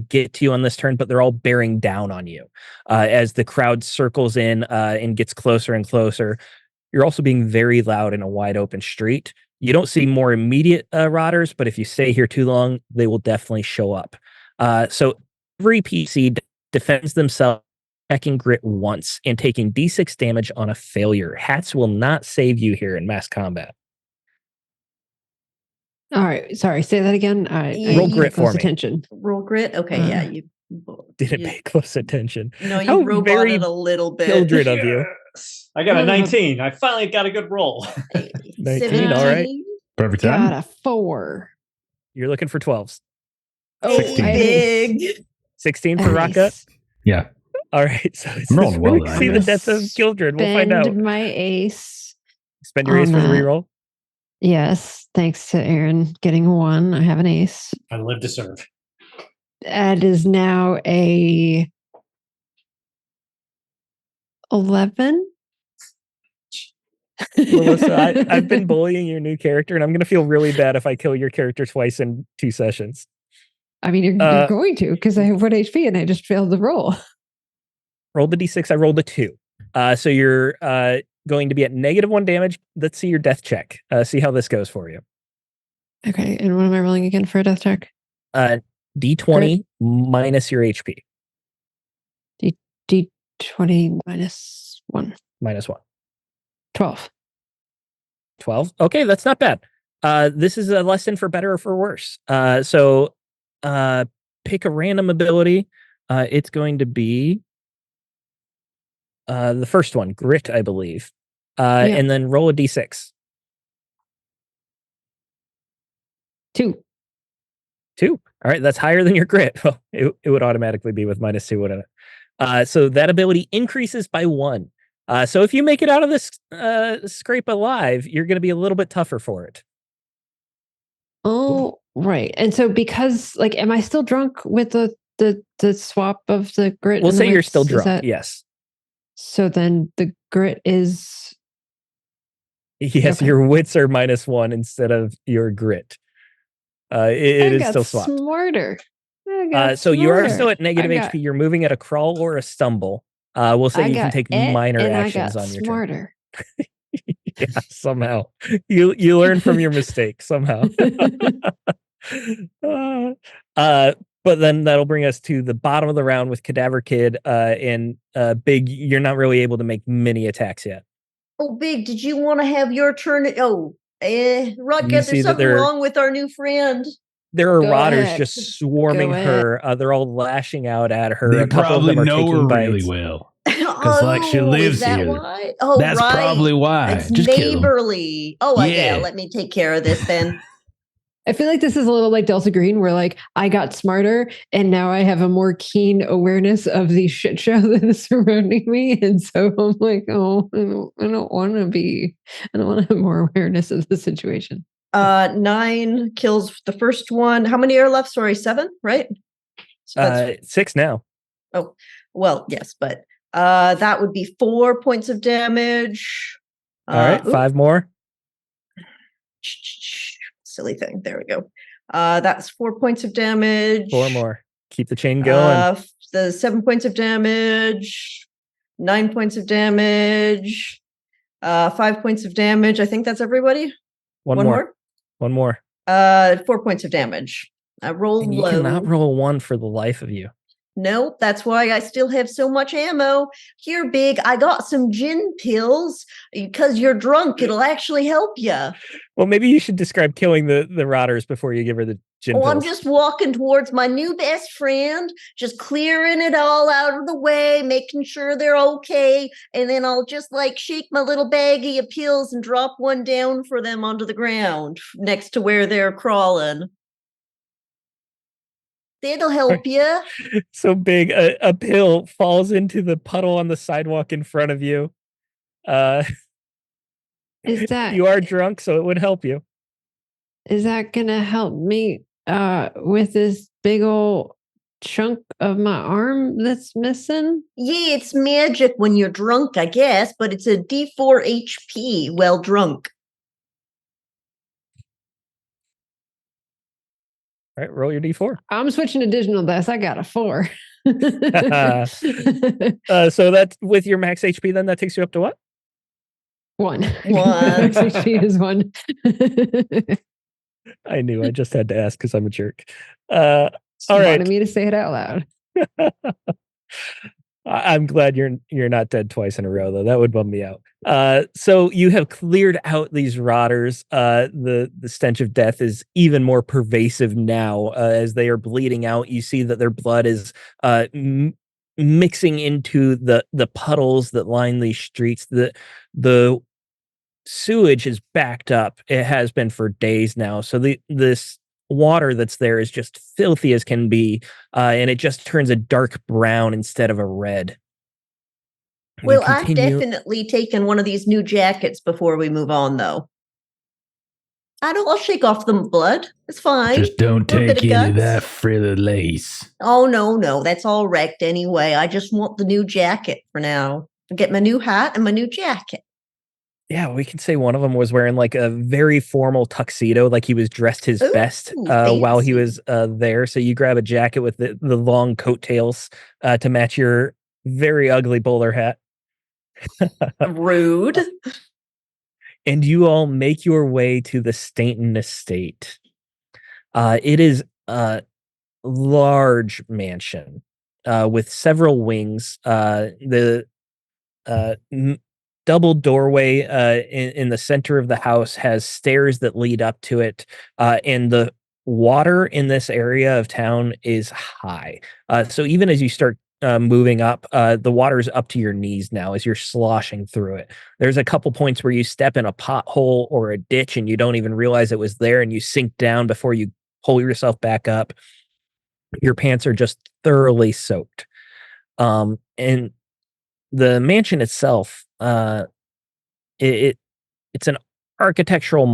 get to you on this turn, but they're all bearing down on you as the crowd circles in and gets closer and closer. You're also being very loud in a wide open street. You don't see more immediate Rotters, but if you stay here too long, they will definitely show up. So every PC defends themselves, checking grit once and taking D6 damage on a failure. Hats will not save you here in mass combat. All right. Sorry. Say that again. Roll grit for me. Attention. Roll grit? Okay, yeah. You Didn't you- pay close attention. No, How you very roboted a little bit. Mildred of you. I got a 19. I finally got a good roll. 19, all right. Perfect Got time. a 4. You're looking for 12s. Oh, 16. I have an ace. Big. 16 I for have an Raka. ace. Yeah. All right. So it's I'm rolling this well, really though, see I the guess. death of Gildred. We'll find out. Spend my ace. Spend your ace on for the that. reroll. Yes, thanks to Aaron getting a 1. I have an ace. I live to serve. That is now a 11. Melissa, I've been bullying your new character, and I'm going to feel really bad if I kill your character twice in 2 sessions. I mean, you're going to, because I have 1 HP and I just failed the roll. Rolled the d6. I rolled a 2. So you're going to be at -1 damage. Let's see your death check. See how this goes for you. Okay, and what am I rolling again for a death check? D20 minus your HP. D20 minus 1. -1. 12. 12. Okay, that's not bad. This is a lesson for better or for worse. So pick a random ability. It's going to be the first one, grit, I believe. And then roll a d6. 2. 2. All right, that's higher than your grit. Well, it would automatically be with -2, wouldn't it? So that ability increases by 1. So if you make it out of this scrape alive, you're going to be a little bit tougher for it. Oh, right. And so because, like, am I still drunk with the swap of the grit? We'll and the say you're wits? still Is drunk. that- Yes. So then the grit is... Yes, Okay. your wits are -1 instead of your grit. It is still swapped. Smarter. So you are still at I negative got- HP. You're moving at a crawl or a stumble. We'll say I you can got take it, minor and actions I got on your turn. smarter. Yeah, somehow you learn from your mistake somehow. But then that'll bring us to the bottom of the round with Cadaver Kid and Big. You're not really able to make many attacks yet. Oh, Big, did you want to have your turn? Rodka, You see there's that something there- wrong with our new friend. There are Go rotters ahead. just swarming Go ahead. her. They're all lashing out at her. They A couple of probably them are know her taking really bites. well. 'Cause, like, she lives is that here. Why? Oh, That's right. probably why. It's Just kill 'em. neighborly. Oh, yeah. Yeah. Let me take care of this then. I feel like this is a little like Delta Green, where like I got smarter and now I have a more keen awareness of the shit show that is surrounding me. And so I'm like, oh, I don't want to have more awareness of the situation. 9 kills the first one. How many are left? Sorry, 7, right? So that's 6 now. well, yes, but that would be 4 points of damage. All right, 5 more. Silly thing. There we go. That's 4 points of damage. 4 more. Keep the chain going. The 7 points of damage. 9 points of damage. 5 points of damage. I think that's everybody. One more. 4 points of damage. I roll And you low. cannot roll 1 for the life of you. Nope, that's why I still have so much ammo. Here, Big, I got some gin pills. Because you're drunk, it'll actually help you. Well, maybe you should describe killing the rotters before you give her the gin pills. I'm just walking towards my new best friend, just clearing it all out of the way, making sure they're okay. And then I'll just like shake my little baggie of pills and drop one down for them onto the ground next to where they're crawling. That'll help you. So Big, a pill falls into the puddle on the sidewalk in front of you. Is that You are drunk, so it would help you. is that gonna help me with this big old chunk of my arm that's missing? Yeah, it's magic when you're drunk, I guess, but it's a D4 HP well drunk. All right, roll your d4. I'm switching to digital dice. I got a 4. So that's with your max HP. Then that takes you up to what? 1. One. Max HP is 1. I knew. I just had to ask because I'm a jerk. All All right. right. Wanted me to say it out loud. I'm glad you're not dead twice in a row, though. That would bum me out. So you have cleared out these rotters. The stench of death is even more pervasive now as they are bleeding out. You see that their blood is mixing into the puddles that line these streets. The sewage is backed up. It has been for days now. So this water that's there is just filthy as can be, and it just turns a dark brown instead of a red. You Well, I've continue. definitely taken one of these new jackets before we move on, though. I'll shake off the blood. It's fine. Just don't Little bit take of any of guts. that frilla lace. Oh, no. That's all wrecked anyway. I just want the new jacket for now. I'll get my new hat and my new jacket. Yeah, we can say one of them was wearing like a very formal tuxedo, like he was dressed his Ooh, best while he fancy. was there. So you grab a jacket with the long coattails to match your very ugly bowler hat. Rude. And you all make your way to the Stainton estate. It is a large mansion with several wings. The double doorway in the center of the house has stairs that lead up to it, and the water in this area of town is high. So even as you start moving up, the water's up to your knees now as you're sloshing through it. There's a couple points where you step in a pothole or a ditch and you don't even realize it was there, and you sink down before you pull yourself back up. Your pants are just thoroughly soaked. And the mansion itself, it's an architectural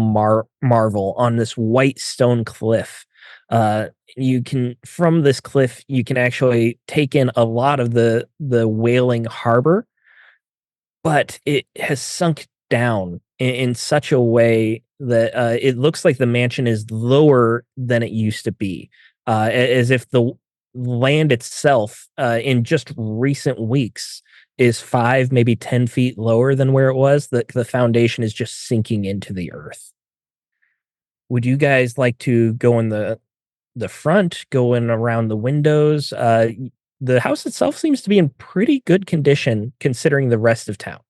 marvel on this white stone cliff. From this cliff, you can actually take in a lot of the Whaling Harbor, but it has sunk down in such a way that it looks like the mansion is lower than it used to be, as if the land itself in just recent weeks is 5, maybe 10 feet lower than where it was. The foundation is just sinking into the earth. Would you guys like to go in the front, go in around the windows? The house itself seems to be in pretty good condition considering the rest of town.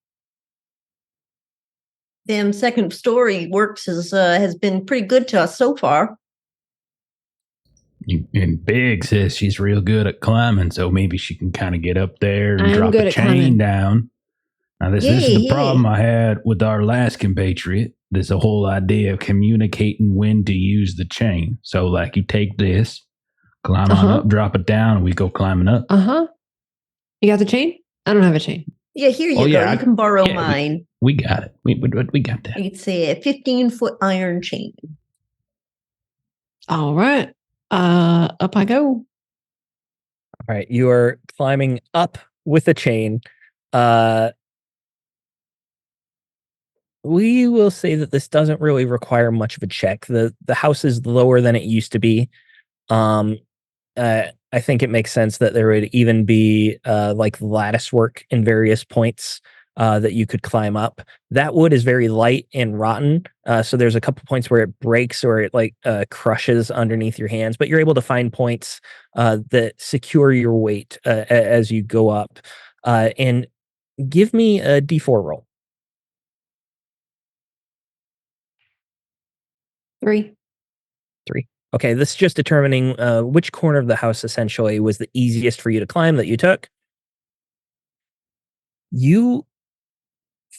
Them second story works has been pretty good to us so far. And Big says she's real good at climbing, so maybe she can kind of get up there and I'm drop good a at chain climbing. down. Now, this is the problem I had with our last compatriot. There's a whole idea of communicating when to use the chain. So, like, you take this, climb on up, drop it down, and we go climbing up. You got the chain? I don't have a chain. Yeah, here you go. You can borrow mine. We got it. We got that. It's a 15-foot iron chain. All right. Up I go. All right, you are climbing up with a chain. We will say that this doesn't really require much of a check. The house is lower than it used to be. I think it makes sense that there would even be like lattice work in various points that you could climb up. That wood is very light and rotten, so there's a couple points where it breaks or it like crushes underneath your hands, but you're able to find points that secure your weight as you go up. And give me a D4 roll. 3. Okay, this is just determining which corner of the house essentially was the easiest for you to climb that you took. You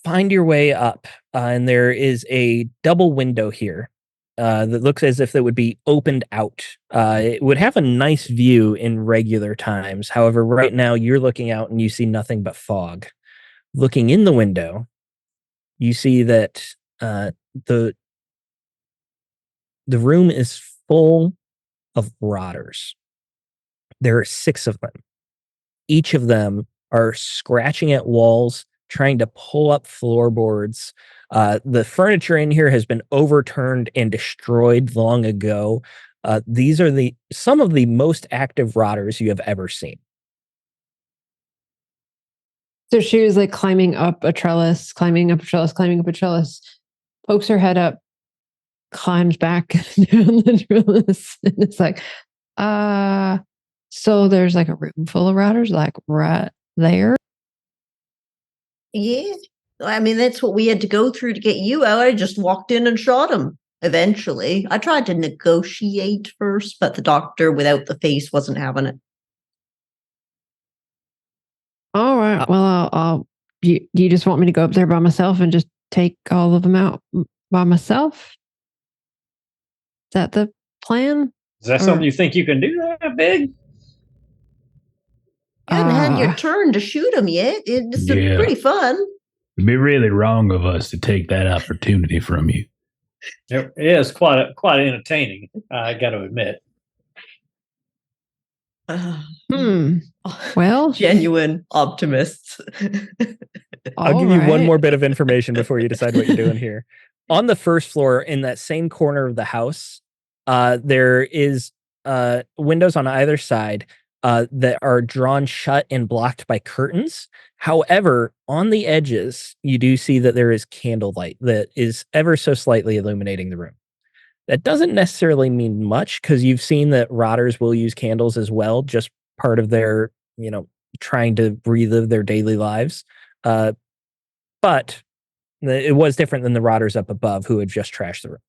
find your way up, and there is a double window here that looks as if it would be opened out. It would have a nice view in regular times. However, right now you're looking out and you see nothing but fog. Looking in the window, you see that the room is full of rotters. There are 6 of them. Each of them are scratching at walls, trying to pull up floorboards. The furniture in here has been overturned and destroyed long ago. These are some of the most active rotters you have ever seen. So she was like climbing up a trellis, climbing up a trellis, pokes her head up, climbs back down the trellis, and it's like, so there's like a room full of rotters, like right there. Yeah. I mean, that's what we had to go through to get you out. I just walked in and shot him eventually. I tried to negotiate first, but the doctor without the face wasn't having it. All right. Well, you just want me to go up there by myself and just take all of them out by myself? Is that the plan? Is that something you think you can do that big? You haven't had your turn to shoot them yet. It's pretty fun. It'd be really wrong of us to take that opportunity from you. It is quite entertaining, I got to admit. Well, genuine optimists. I'll give you one more bit of information before you decide what you're doing here. On the first floor, in that same corner of the house, there is windows on either side that are drawn shut and blocked by curtains. However, on the edges, you do see that there is candlelight that is ever so slightly illuminating the room. That doesn't necessarily mean much because you've seen that rotters will use candles as well, just part of their, trying to relive their daily lives. But it was different than the rotters up above who had just trashed the room.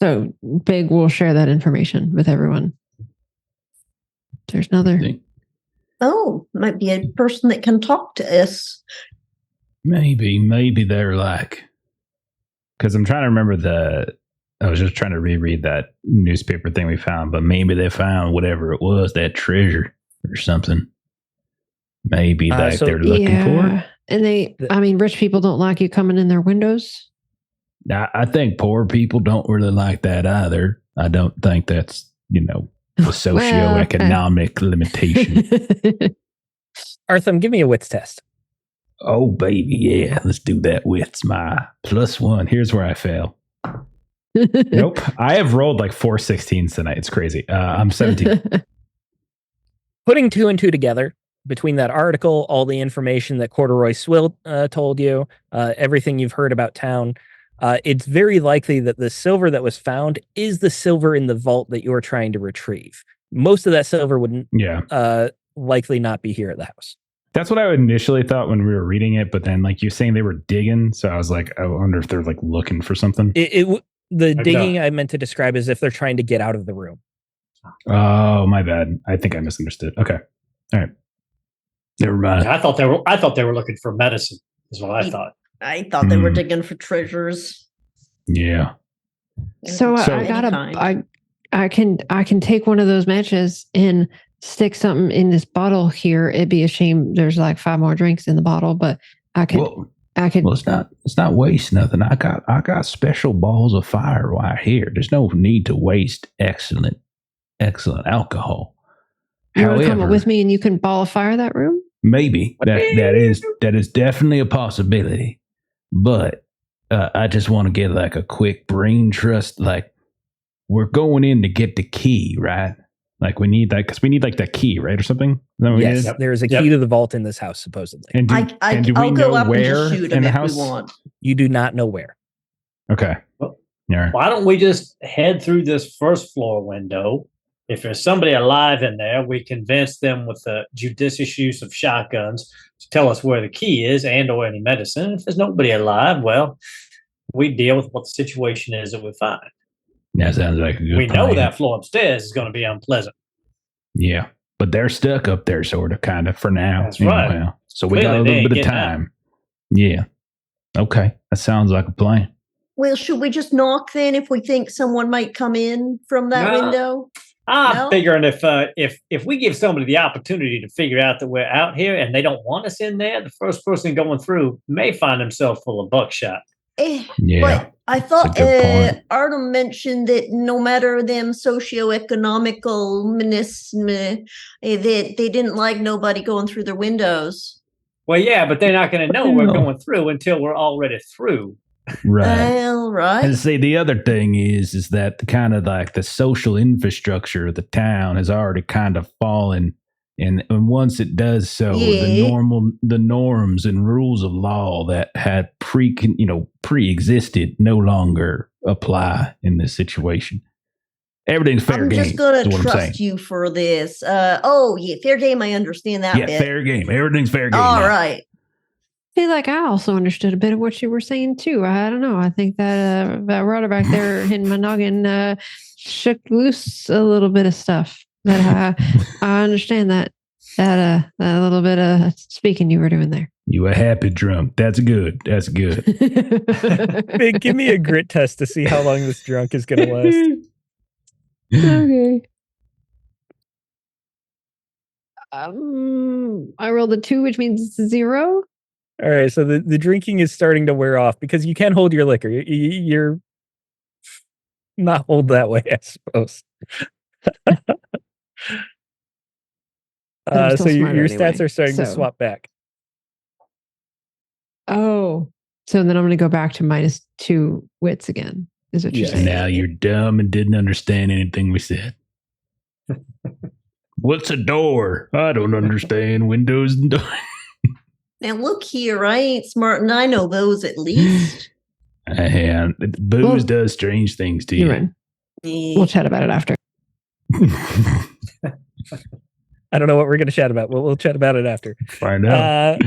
So Big will share that information with everyone. There's another. Oh, might be a person that can talk to us. Maybe they're like, because I'm trying to remember I was just trying to reread that newspaper thing we found, but maybe they found whatever it was, that treasure or something. Maybe they're looking for it. And rich people don't like you coming in their windows. I think poor people don't really like that either. I don't think that's, a socioeconomic limitation. Arthur, give me a wits test. Oh, baby, yeah. Let's do that. Wits my +1. Here's where I fail. Nope. I have rolled like 4 16s tonight. It's crazy. I'm 17. Putting 2 and 2 together, between that article, all the information that Corduroy Swill told you, everything you've heard about town, it's very likely that the silver that was found is the silver in the vault that you're trying to retrieve. Most of that silver wouldn't likely not be here at the house. That's what I initially thought when we were reading it, but then like you're saying they were digging, so I was like, I wonder if they're like looking for something. The digging I meant to describe as if they're trying to get out of the room. Oh, my bad. I think I misunderstood. Okay. All right. Never mind. I thought they were looking for medicine, is what I thought. I thought they were digging for treasures. Yeah. So I can take one of those matches and stick something in this bottle here. It'd be a shame. There's like 5 more drinks in the bottle, but I could. Well, it's not waste nothing. I got special balls of fire right here. There's no need to waste excellent alcohol. You want to come with me and you can ball of fire that room? Maybe that is definitely a possibility. But I just want to get like a quick brain trust. Like we're going in to get the key, right? Like we need that because we need like that key, right, or something. Yes, there is a key to the vault in this house, supposedly. And do we know where in the house? You do not know where. Okay. Well, why don't we just head through this first floor window? If there's somebody alive in there, we convince them with the judicious use of shotguns to tell us where the key is and/or any medicine. If there's nobody alive, well, we deal with what the situation is that we find. That sounds like a good We plan. know that floor upstairs is going to be unpleasant. Yeah, but they're stuck up there, sort of, kind of, for now. That's right. Well, so we got a little bit of time. Yeah. Okay, that sounds like a plan. Well, should we just knock then if we think someone might come in from that window? I'm figuring if we give somebody the opportunity to figure out that we're out here and they don't want us in there, the first person going through may find himself full of buckshot. Yeah. But I thought Artem mentioned that no matter them socioeconomical that they didn't like nobody going through their windows. Well, yeah, but they're not going to know we're going through until we're already through. Right. Well, right. And see, the other thing is that the kind of like the social infrastructure of the town has already kind of fallen. And once it does so, the norms and rules of law that had pre-existed no longer apply in this situation. Everything's fair game. I'm just going to trust you for this. Fair game. I understand that bit. Yeah, fair game. Everything's fair game. All right. I feel like I also understood a bit of what you were saying too. I don't know. I think that rudder back there in my noggin shook loose a little bit of stuff. But I understand that little bit of speaking you were doing there. You a happy drunk. That's good. That's good. Big, give me a grit test to see how long this drunk is going to last. Okay. I rolled a 2, which means 0. All right, so the drinking is starting to wear off because you can hold your liquor. You're not hold that way, I suppose. I'm still So your smarter stats anyway, are starting to so- swap back. Oh, so then I'm going to go back to -2 wits again. Is what you're Yes. saying? Now you're dumb and didn't understand anything we said. What's a door? I don't understand windows and doors. Now look here, I ain't smart and I know those at least. And booze Well, does strange things to You're you. right. Eh, We'll chat about it after. I don't know what we're going to chat about. We'll chat about it after. Find out.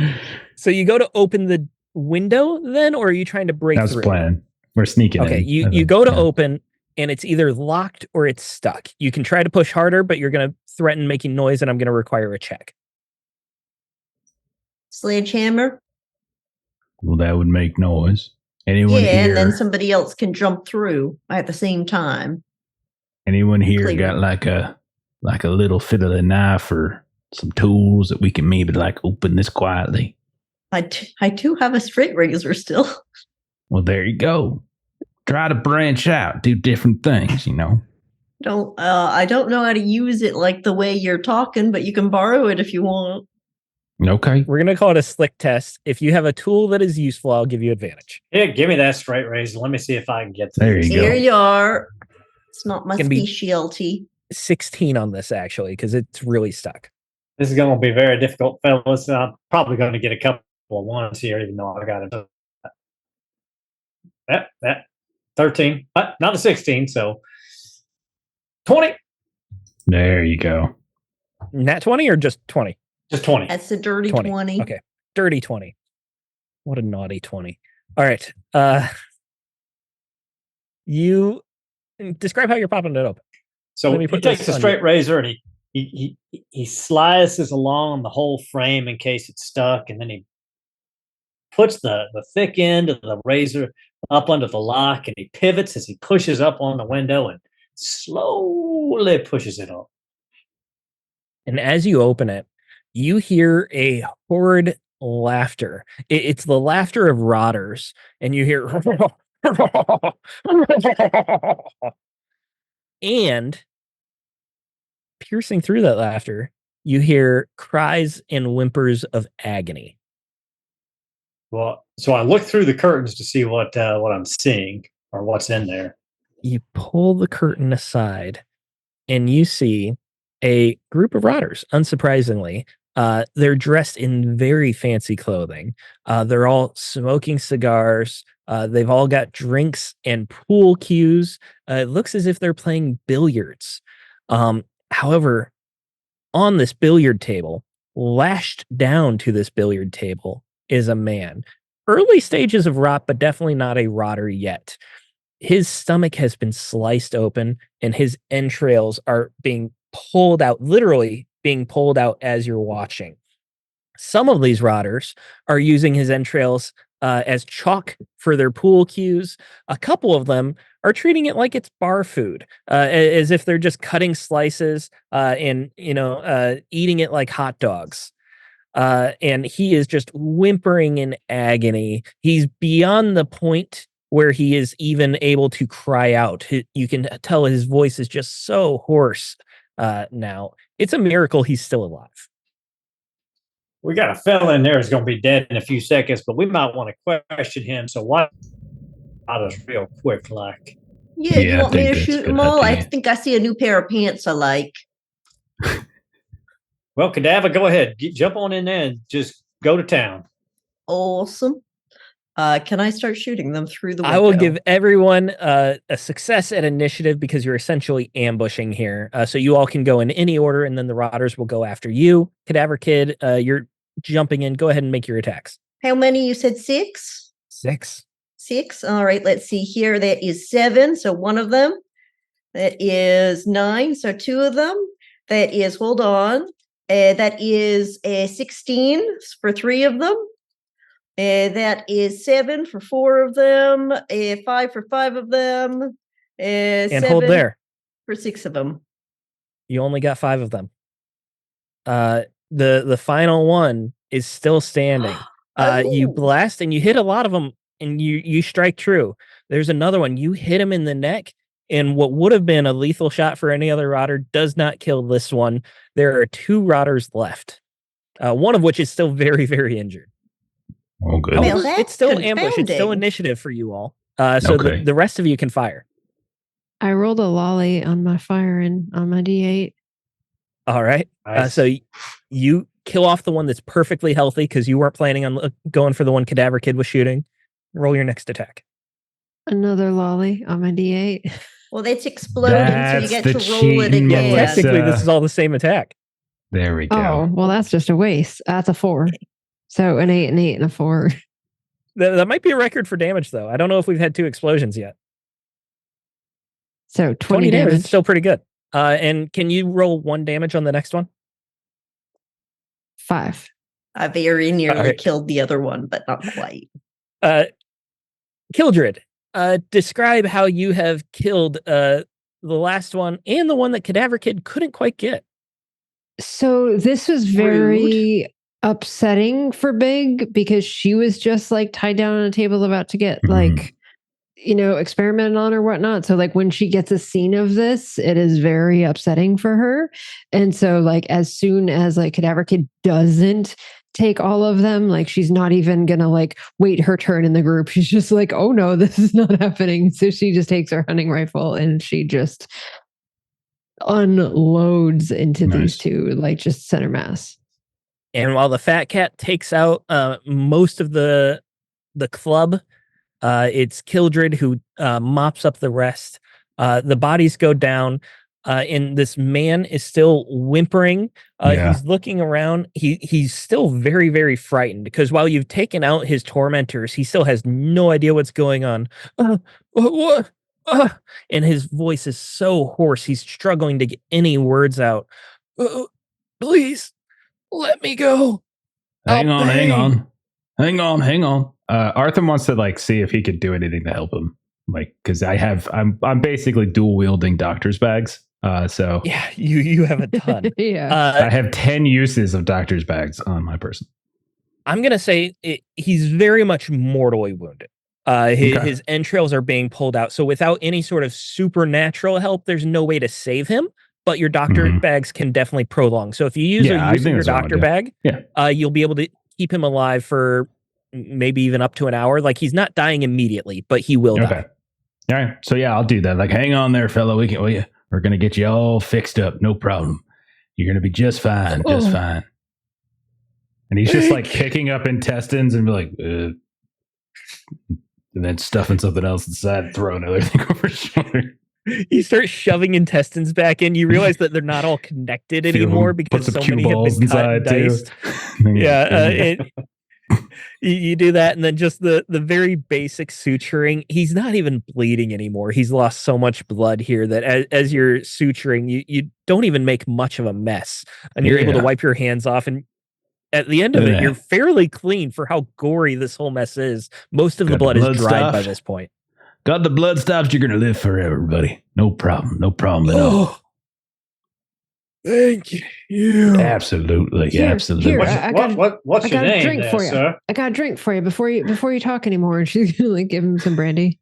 So you go to open the window then, or are you trying to break That's the through? plan. We're sneaking Okay, in. you go to Yeah. open, and it's either locked or it's stuck. You can try to push harder, but you're going to threaten making noise, and I'm going to require a check. Sledgehammer. Well, that would make noise. Anyone Yeah, here? and then somebody else can jump through at the same time. Anyone here Clear. got like a little fiddly knife or some tools that we can maybe like open this quietly? I do have a straight razor still. Well, there you go. Try to branch out, do different things, you know. I don't know how to use it like the way you're talking, but you can borrow it if you want. Okay. We're going to call it a slick test. If you have a tool that is useful, I'll give you advantage. Yeah, give me that straight razor. Let me see if I can get to There this. you go. Here you are. It's not my Gonna be- specialty. 16 on this, actually, because it's really stuck. This is going to be very difficult, fellas. I'm probably going to get a couple of ones here, even though I got it. That 13, but not a 16. So 20, There you go. Nat 20 or just 20? just 20. That's a dirty 20. 20. Okay. Dirty 20. What a naughty 20. All right. You describe how you're popping it open. So Let me he put takes this a on straight razor and he slices along the whole frame in case it's stuck, and then he puts the thick end of the razor up under the lock, and he pivots as he pushes up on the window and slowly pushes it up. And as you open it, you hear a horrid laughter. It's the laughter of rotters, and you hear and piercing through that laughter, you hear cries and whimpers of agony. Well, so I look through the curtains to see what I'm seeing or what's in there. You pull the curtain aside, and you see a group of rotters. Unsurprisingly, they're dressed in very fancy clothing. They're all smoking cigars. They've all got drinks and pool cues. It looks as if they're playing billiards. However, on this billiard table, lashed down to this billiard table, is a man. Early stages of rot, but definitely not a rotter yet. His stomach has been sliced open, and his entrails are being pulled out, literally being pulled out as you're watching. Some of these rotters are using his entrails as chalk for their pool cues. A couple of them are treating it like it's bar food, as if they're just cutting slices and eating it like hot dogs. And he is just whimpering in agony. He's beyond the point where he is even able to cry out. You can tell his voice is just so hoarse now. It's a miracle he's still alive. We got a fella in there who's going to be dead in a few seconds, but we might want to question him. So why not us real quick, like? Yeah, Yeah, you I want me think to that's a shoot them good all? I idea. think I see a new pair of pants I like. Well, Cadaver, go ahead, jump on in there and just go to town. Awesome. Can I start shooting them through the window? I will give everyone a success at initiative because you're essentially ambushing here. So you all can go in any order, and then the rotters will go after you. Cadaver Kid, you're jumping in. Go ahead and make your attacks. How many? You said 6? 6. 6. All right, let's see here. That is 7. So one of them. That is 9. So 2 of them. That is, hold on. That is 16 for 3 of them. That is 7 for 4 of them, 5 for 5 of them, And 7 hold there. for 6 of them. You only got 5 of them. The final one is still standing. You Oh. blast and you hit a lot of them, and you strike true. There's another one. You hit him in the neck, and what would have been a lethal shot for any other rotter does not kill this one. There are 2 rotters left, one of which is still very, very injured. Oh, good. Well, However, that's it's still ambush. It's still confounding. initiative for you all. So Okay. the rest of you can fire. I rolled a lolly on my firing on my D8. All right. Nice. So you kill off the one that's perfectly healthy because you weren't planning on going for the one Cadaver Kid was shooting. Roll your next attack. Another lolly on my D8. Well, that's exploding, so you That's get the to roll it cheating, again. Melissa. Technically, this is all the same attack. There we go. Oh, well, that's just a waste. That's a 4. So an 8, an 8, and a 4. That might be a record for damage, though. I don't know if we've had 2 explosions yet. So 20 damage damage. is still pretty good. And can you roll 1 damage on the next one? 5. I very nearly Alright. killed the other one, but not quite. Kildred, describe how you have killed the last one and the one that Cadaver Kid couldn't quite get. So this was very upsetting for Big because she was just like tied down on a table about to get like, experimented on or whatnot. So like when she gets a scene of this, it is very upsetting for her. And so like as soon as like Cadaver Kid doesn't take all of them, like she's not even gonna like wait her turn in the group. She's just like, oh no, this is not happening. So she just takes her hunting rifle and she just unloads into these 2, like just center mass. And while the fat cat takes out most of the club, it's Kildred who mops up the rest. The bodies go down, and this man is still whimpering. He's looking around. He's still very, very frightened because while you've taken out his tormentors, he still has no idea what's going on. What? And his voice is so hoarse, he's struggling to get any words out. Please, let me go. Hang on. Arthur wants to like see if he could do anything to help him. Like, because I'm basically dual wielding doctor's bags. So yeah, you have a ton. Yeah. I have 10 uses of doctor's bags on my person. I'm gonna say he's very much mortally wounded. His entrails are being pulled out. So without any sort of supernatural help, there's no way to save him. But your doctor bags can definitely prolong. So if you use your doctor bag, you'll be able to keep him alive for maybe even up to an hour. Like he's not dying immediately, but he will die. All right. So yeah, I'll do that. Like, hang on there, fella. We're gonna get you all fixed up. No problem. You're gonna be just fine. Just fine. And he's just like picking up intestines and be like, and then stuffing something else inside and throwing another thing over his shoulder. You start shoving intestines back in. You realize that they're not all connected anymore because so many have been cut and diced. You do that, and then just the very basic suturing. He's not even bleeding anymore. He's lost so much blood here that as you're suturing, you don't even make much of a mess, and you're able to wipe your hands off. And at the end of it, you're fairly clean for how gory this whole mess is. Most of the blood is dried by this point. Got the blood stops. You're gonna live forever, buddy. No problem. No problem at all. Thank you. Absolutely. Here, Absolutely. here, What's your name, drink there, for you. sir? I got a drink for you before you talk anymore. And she's gonna like give him some brandy.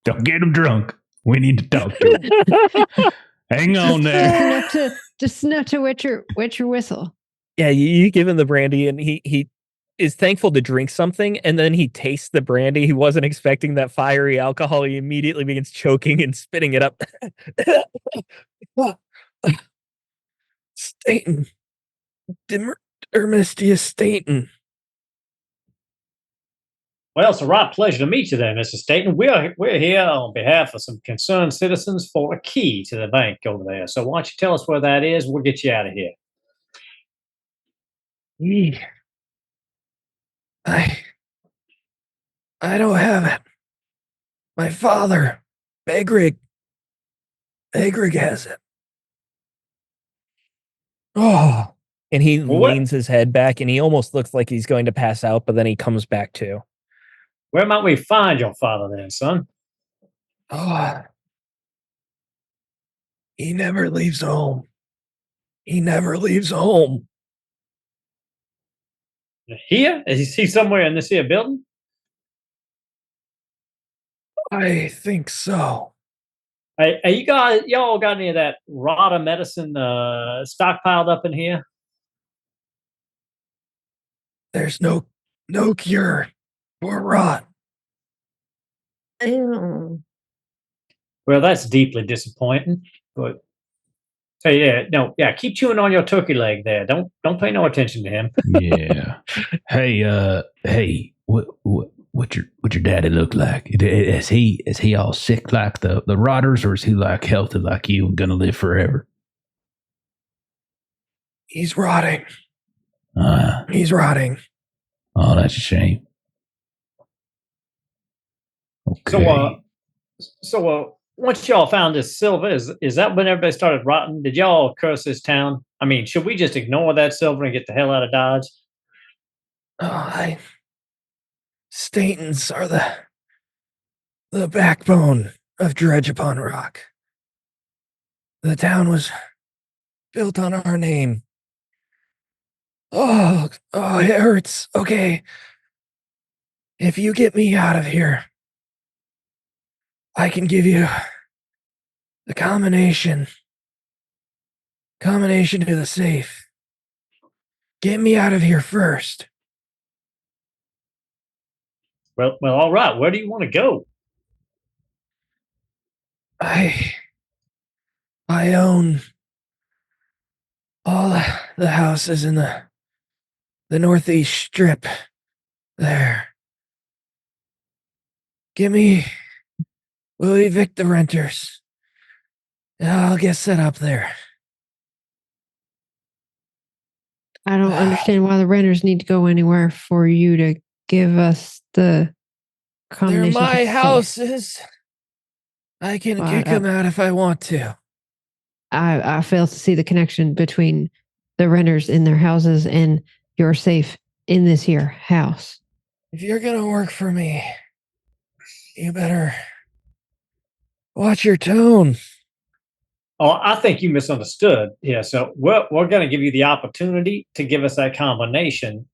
Don't get him drunk. We need to talk to him. Hang on there. Just enough to wet your whistle. Yeah, you give him the brandy, and he is thankful to drink something, and then he tastes the brandy. He wasn't expecting that fiery alcohol. He immediately begins choking and spitting it up. Staten. Dermistia Staten. Well, it's a right pleasure to meet you there, Mr. Staten. We're here on behalf of some concerned citizens for a key to the bank over there. So why don't you tell us where that is? We'll get you out of here. I don't have it. My father, Begrig has it. Oh, And he Well, what- leans his head back and he almost looks like he's going to pass out, but then he comes back to. Where might we find your father then, son? Oh, he never leaves home. He never leaves home. Here? Is he somewhere in this here building? I think so. Hey, y'all got any of that Rada medicine stockpiled up in here? There's no cure for rot. Ew. Well, that's deeply disappointing. But hey, keep chewing on your turkey leg there. Don't pay no attention to him. Yeah. Hey, what your daddy look like? Is he all sick like the rotters, or is he like healthy like you and gonna live forever? He's rotting. Uh, He's rotting. oh, that's a shame. Okay. So once y'all found this silver, is that when everybody started rotting? Did y'all curse this town? I mean, should we just ignore that silver and get the hell out of Dodge? Statons are the backbone of Dredge Upon Rock. The town was built on our name. Oh, it hurts. Okay. If you get me out of here, I can give you the combination to the safe. Get me out of here first. Well, all right. Where do you want to go? I own all the houses in the northeast strip there. We'll evict the renters. I'll get set up there. I don't understand why the renters need to go anywhere for you to give us the They're combination. to my the safe. houses. I can Well, kick them out if I want to. I fail to see the connection between the renters in their houses and your safe in this here house. If you're gonna work for me, you better watch your tone. Oh, I think you misunderstood. Yeah, so we're going to give you the opportunity to give us that combination,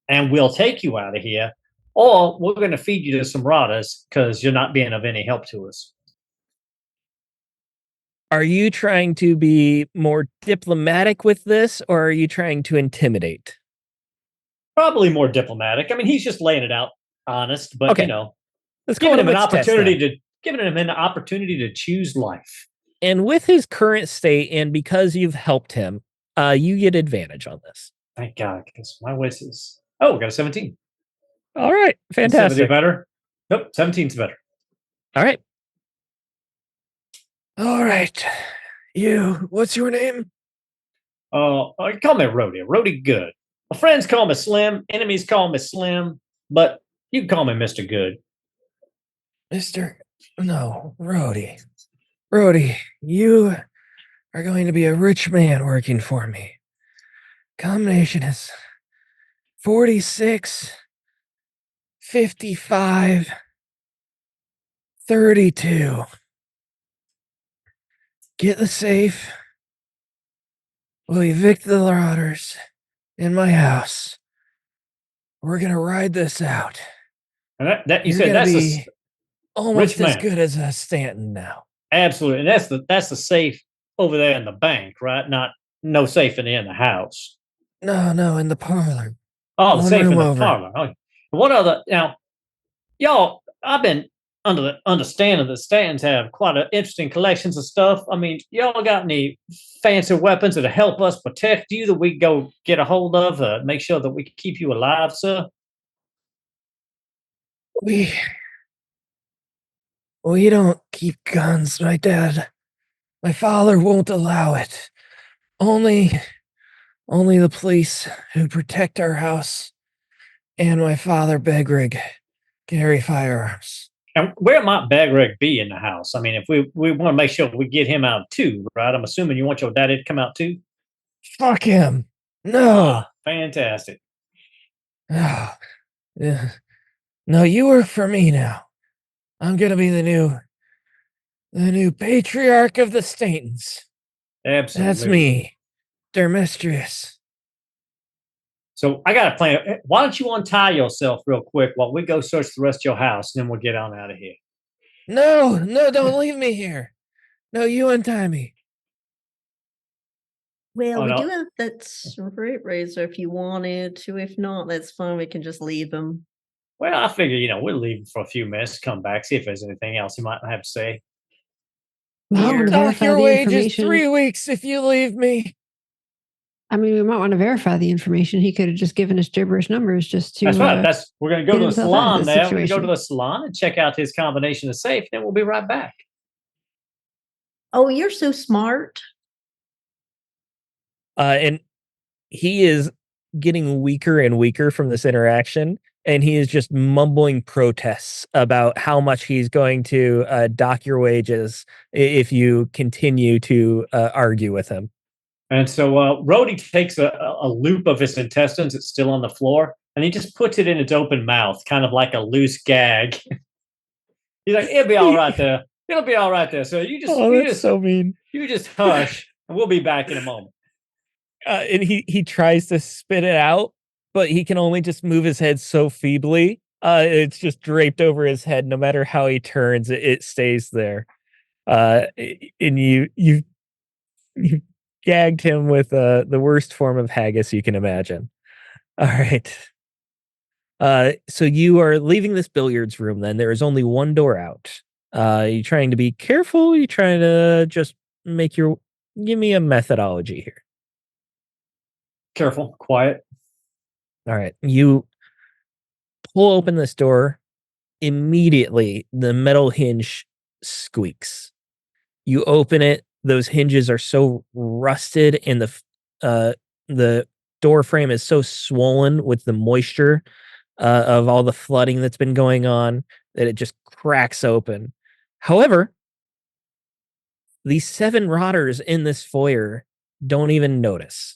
and we'll take you out of here, or we're going to feed you to some rotters because you're not being of any help to us. Are you trying to be more diplomatic with this, or are you trying to intimidate? Probably more diplomatic. I mean, he's just laying it out honest, but Okay. Let's call giving it him a an litmus test, opportunity then. to giving him an opportunity to choose life. And with his current state, and because you've helped him, you get advantage on this. Thank God, because my wish is we got a 17. All right, Is 70 fantastic. better? Nope, 17's better. All right. You, what's your name? Call me Rodie. Rodie Good. My friends call me Slim. Enemies call me Slim. But you can call me Mr. Good. Rodie. Rodie, you are going to be a rich man working for me. Combination is 46, 55, 32. Get the safe. We'll evict the rotters in my house. We're gonna ride this out. And that you You're said gonna that's be almost rich as man. good as a Stanton now. Absolutely. And that's the safe over there in the bank, right? Not no safe in the house. No, in the parlor. Oh, the One safe in room the over. parlor. Oh, what other now? Y'all, I've been under the understanding that Stantons have quite an interesting collections of stuff. I mean, y'all got any fancy weapons that help us protect you that we go get a hold of, make sure that we can keep you alive, sir? We don't keep guns, my father won't allow it. Only the police who protect our house and my father Begrig carry firearms. And where might Bagrig be in the house? I mean, if we want to make sure we get him out too, right? I'm assuming you want your daddy to come out too. Fuck him. No. Ah, fantastic. Oh, yeah. No, you work for me now. I'm gonna be the new patriarch of the Statons. Absolutely. That's me, their mistress. So I got a plan. Why don't you untie yourself real quick while we go search the rest of your house, and then we'll get on out of here. No, don't leave me here. No, you untie me. Well, Oh, we no. do have that straight razor if you wanted to. If not, that's fine. We can just leave him. Well, I figure, we'll leave him for a few minutes, come back, see if there's anything else he might have to say. We might want to Dock verify your the wages information. 3 weeks if you leave me. I mean, we might want to verify the information. He could have just given us gibberish numbers just to. That's right. We're going to go get to the himself out of salon this there. We're going to go situation. to the salon and check out his combination of safe. Then we'll be right back. Oh, you're so smart. And he is getting weaker and weaker from this interaction, and he is just mumbling protests about how much he's going to dock your wages if you continue to argue with him. And so Rodie takes a loop of his intestines. It's still on the floor. And he just puts it in its open mouth, kind of like a loose gag. He's like, it'll be all right there. It'll be all right there. So that's so mean. You just hush, and we'll be back in a moment. And he tries to spit it out, but he can only just move his head so feebly. It's just draped over his head. No matter how he turns, it stays there. And you gagged him with the worst form of haggis you can imagine. All right. So you are leaving this billiards room then. There is only one door out. You trying to be careful? You trying to just give me a methodology here. Careful, quiet. All right. You pull open this door. Immediately, the metal hinge squeaks. You open it. Those hinges are so rusted, and the door frame is so swollen with the moisture of all the flooding that's been going on that it just cracks open. However, these 7 rotters in this foyer don't even notice.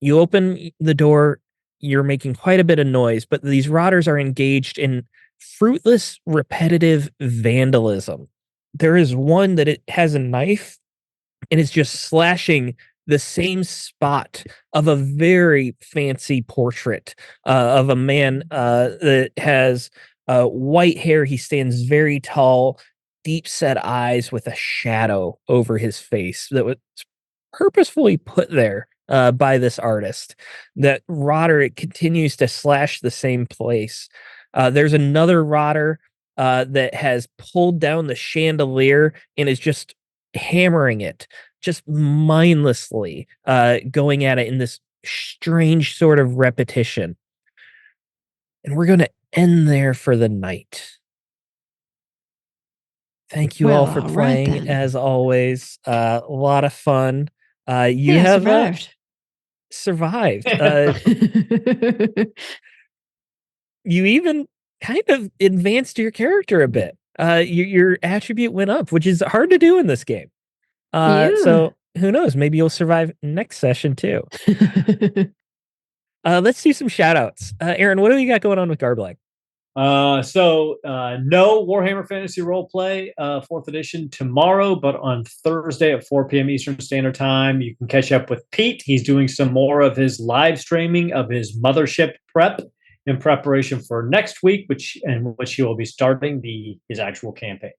You open the door, you're making quite a bit of noise, but these rotters are engaged in fruitless, repetitive vandalism. There is one that it has a knife and is just slashing the same spot of a very fancy portrait of a man that has white hair. He stands very tall, deep set eyes with a shadow over his face that was purposefully put there by this artist. That rotter, it continues to slash the same place. There's another rotter that has pulled down the chandelier and is just hammering it, just mindlessly going at it in this strange sort of repetition. And we're going to end there for the night. Thank you all for Well, all right playing, then. as always. A lot of fun. You Yeah, have survived. survived. You even kind of advanced your character a bit. Your attribute went up, which is hard to do in this game. Yeah. So who knows? Maybe you'll survive next session too. Let's do some shout outs. Aaron, what do you got going on with Garblag? No Warhammer Fantasy Roleplay 4th edition tomorrow, but on Thursday at 4 p.m. Eastern Standard Time, you can catch up with Pete. He's doing some more of his live streaming of his Mothership prep in preparation for next week, which he will be starting his actual campaign.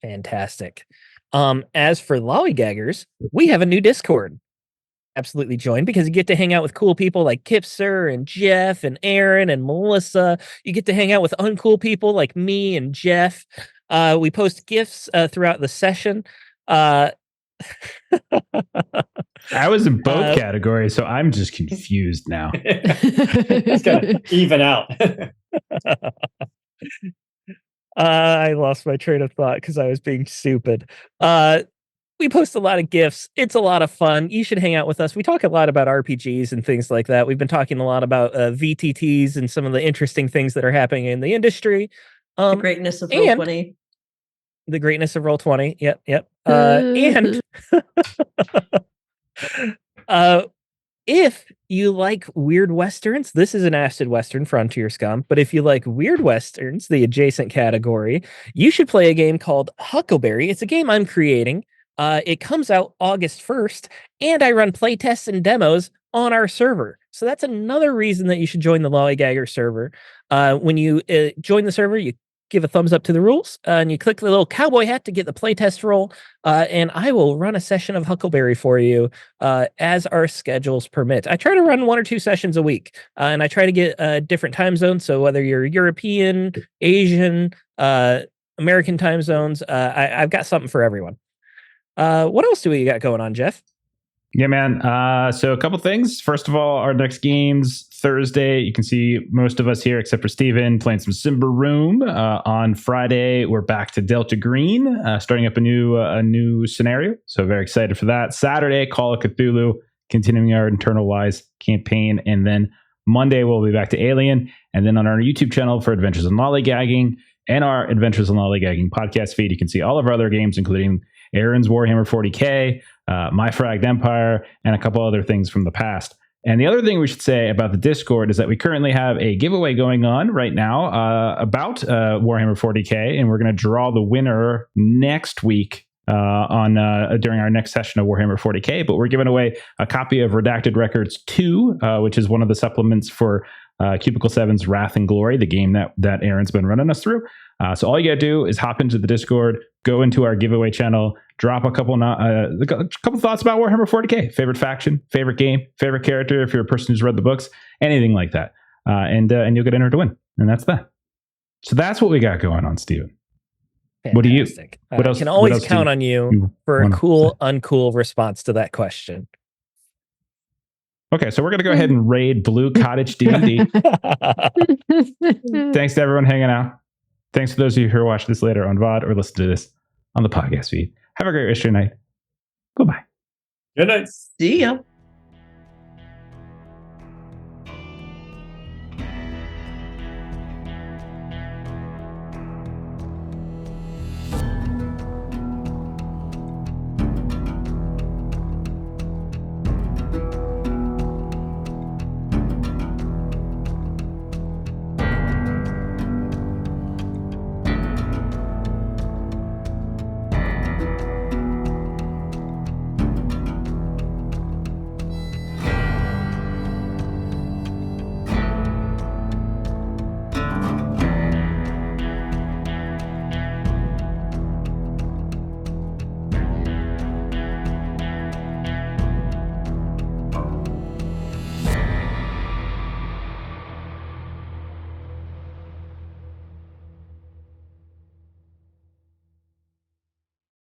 Fantastic. As for Lollygaggers, we have a new Discord. Absolutely join, because you get to hang out with cool people like Kipser and Jeff and Aaron and Melissa. You get to hang out with uncool people like me and Jeff. We post gifts throughout the session. I was in both categories, so I'm just confused now. It's gonna even out. I lost my train of thought because I was being stupid. We post a lot of GIFs. It's a lot of fun. You should hang out with us. We talk a lot about RPGs and things like that. We've been talking a lot about VTTs and some of the interesting things that are happening in the industry. The greatness of Roll20. The greatness of Roll20. Yep. And If you like weird westerns, this is an acid western, Frontier Scum. But if you like weird westerns, the adjacent category, you should play a game called Huckleberry. It's a game I'm creating. It comes out August 1st, and I run playtests and demos on our server. So that's another reason that you should join the Lollygagger server. When you join the server, you give a thumbs up to the rules, and you click the little cowboy hat to get the playtest roll, and I will run a session of Huckleberry for you as our schedules permit. I try to run 1 or 2 sessions a week, and I try to get different time zones. So whether you're European, Asian, American time zones, I've got something for everyone. What else do we got going on, Jeff? Yeah, man. So a couple things. First of all, our next game's Thursday. You can see most of us here, except for Steven, playing some Simber Room. On Friday, we're back to Delta Green, starting up a new scenario. So very excited for that. Saturday, Call of Cthulhu, continuing our Internal Wise campaign. And then Monday, we'll be back to Alien. And then on our YouTube channel for Adventures in Lollygagging and our Adventures in Lollygagging podcast feed, you can see all of our other games, including Aaron's Warhammer 40K, My Fragged Empire, and a couple other things from the past. And the other thing we should say about the Discord is that we currently have a giveaway going on right now about Warhammer 40K, and we're going to draw the winner next week during our next session of Warhammer 40K. But we're giving away a copy of Redacted Records 2, which is one of the supplements for Cubicle 7's Wrath and Glory, the game that Aaron's been running us through. So all you got to do is hop into the Discord, go into our giveaway channel, drop a couple thoughts about Warhammer 40K, favorite faction, favorite game, favorite character, if you're a person who's read the books, anything like that. And you'll get entered to win. And that's that. So that's what we got going on, Steven. Fantastic. What do you? What else? I can always count on you for a cool, uncool response to that question. Okay, so we're going to go ahead and raid Blue Cottage D&D. Thanks to everyone hanging out. Thanks to those of you who are watching this later on VOD or listen to this on the podcast feed. Have a great rest of your night. Goodbye. Good night. See ya.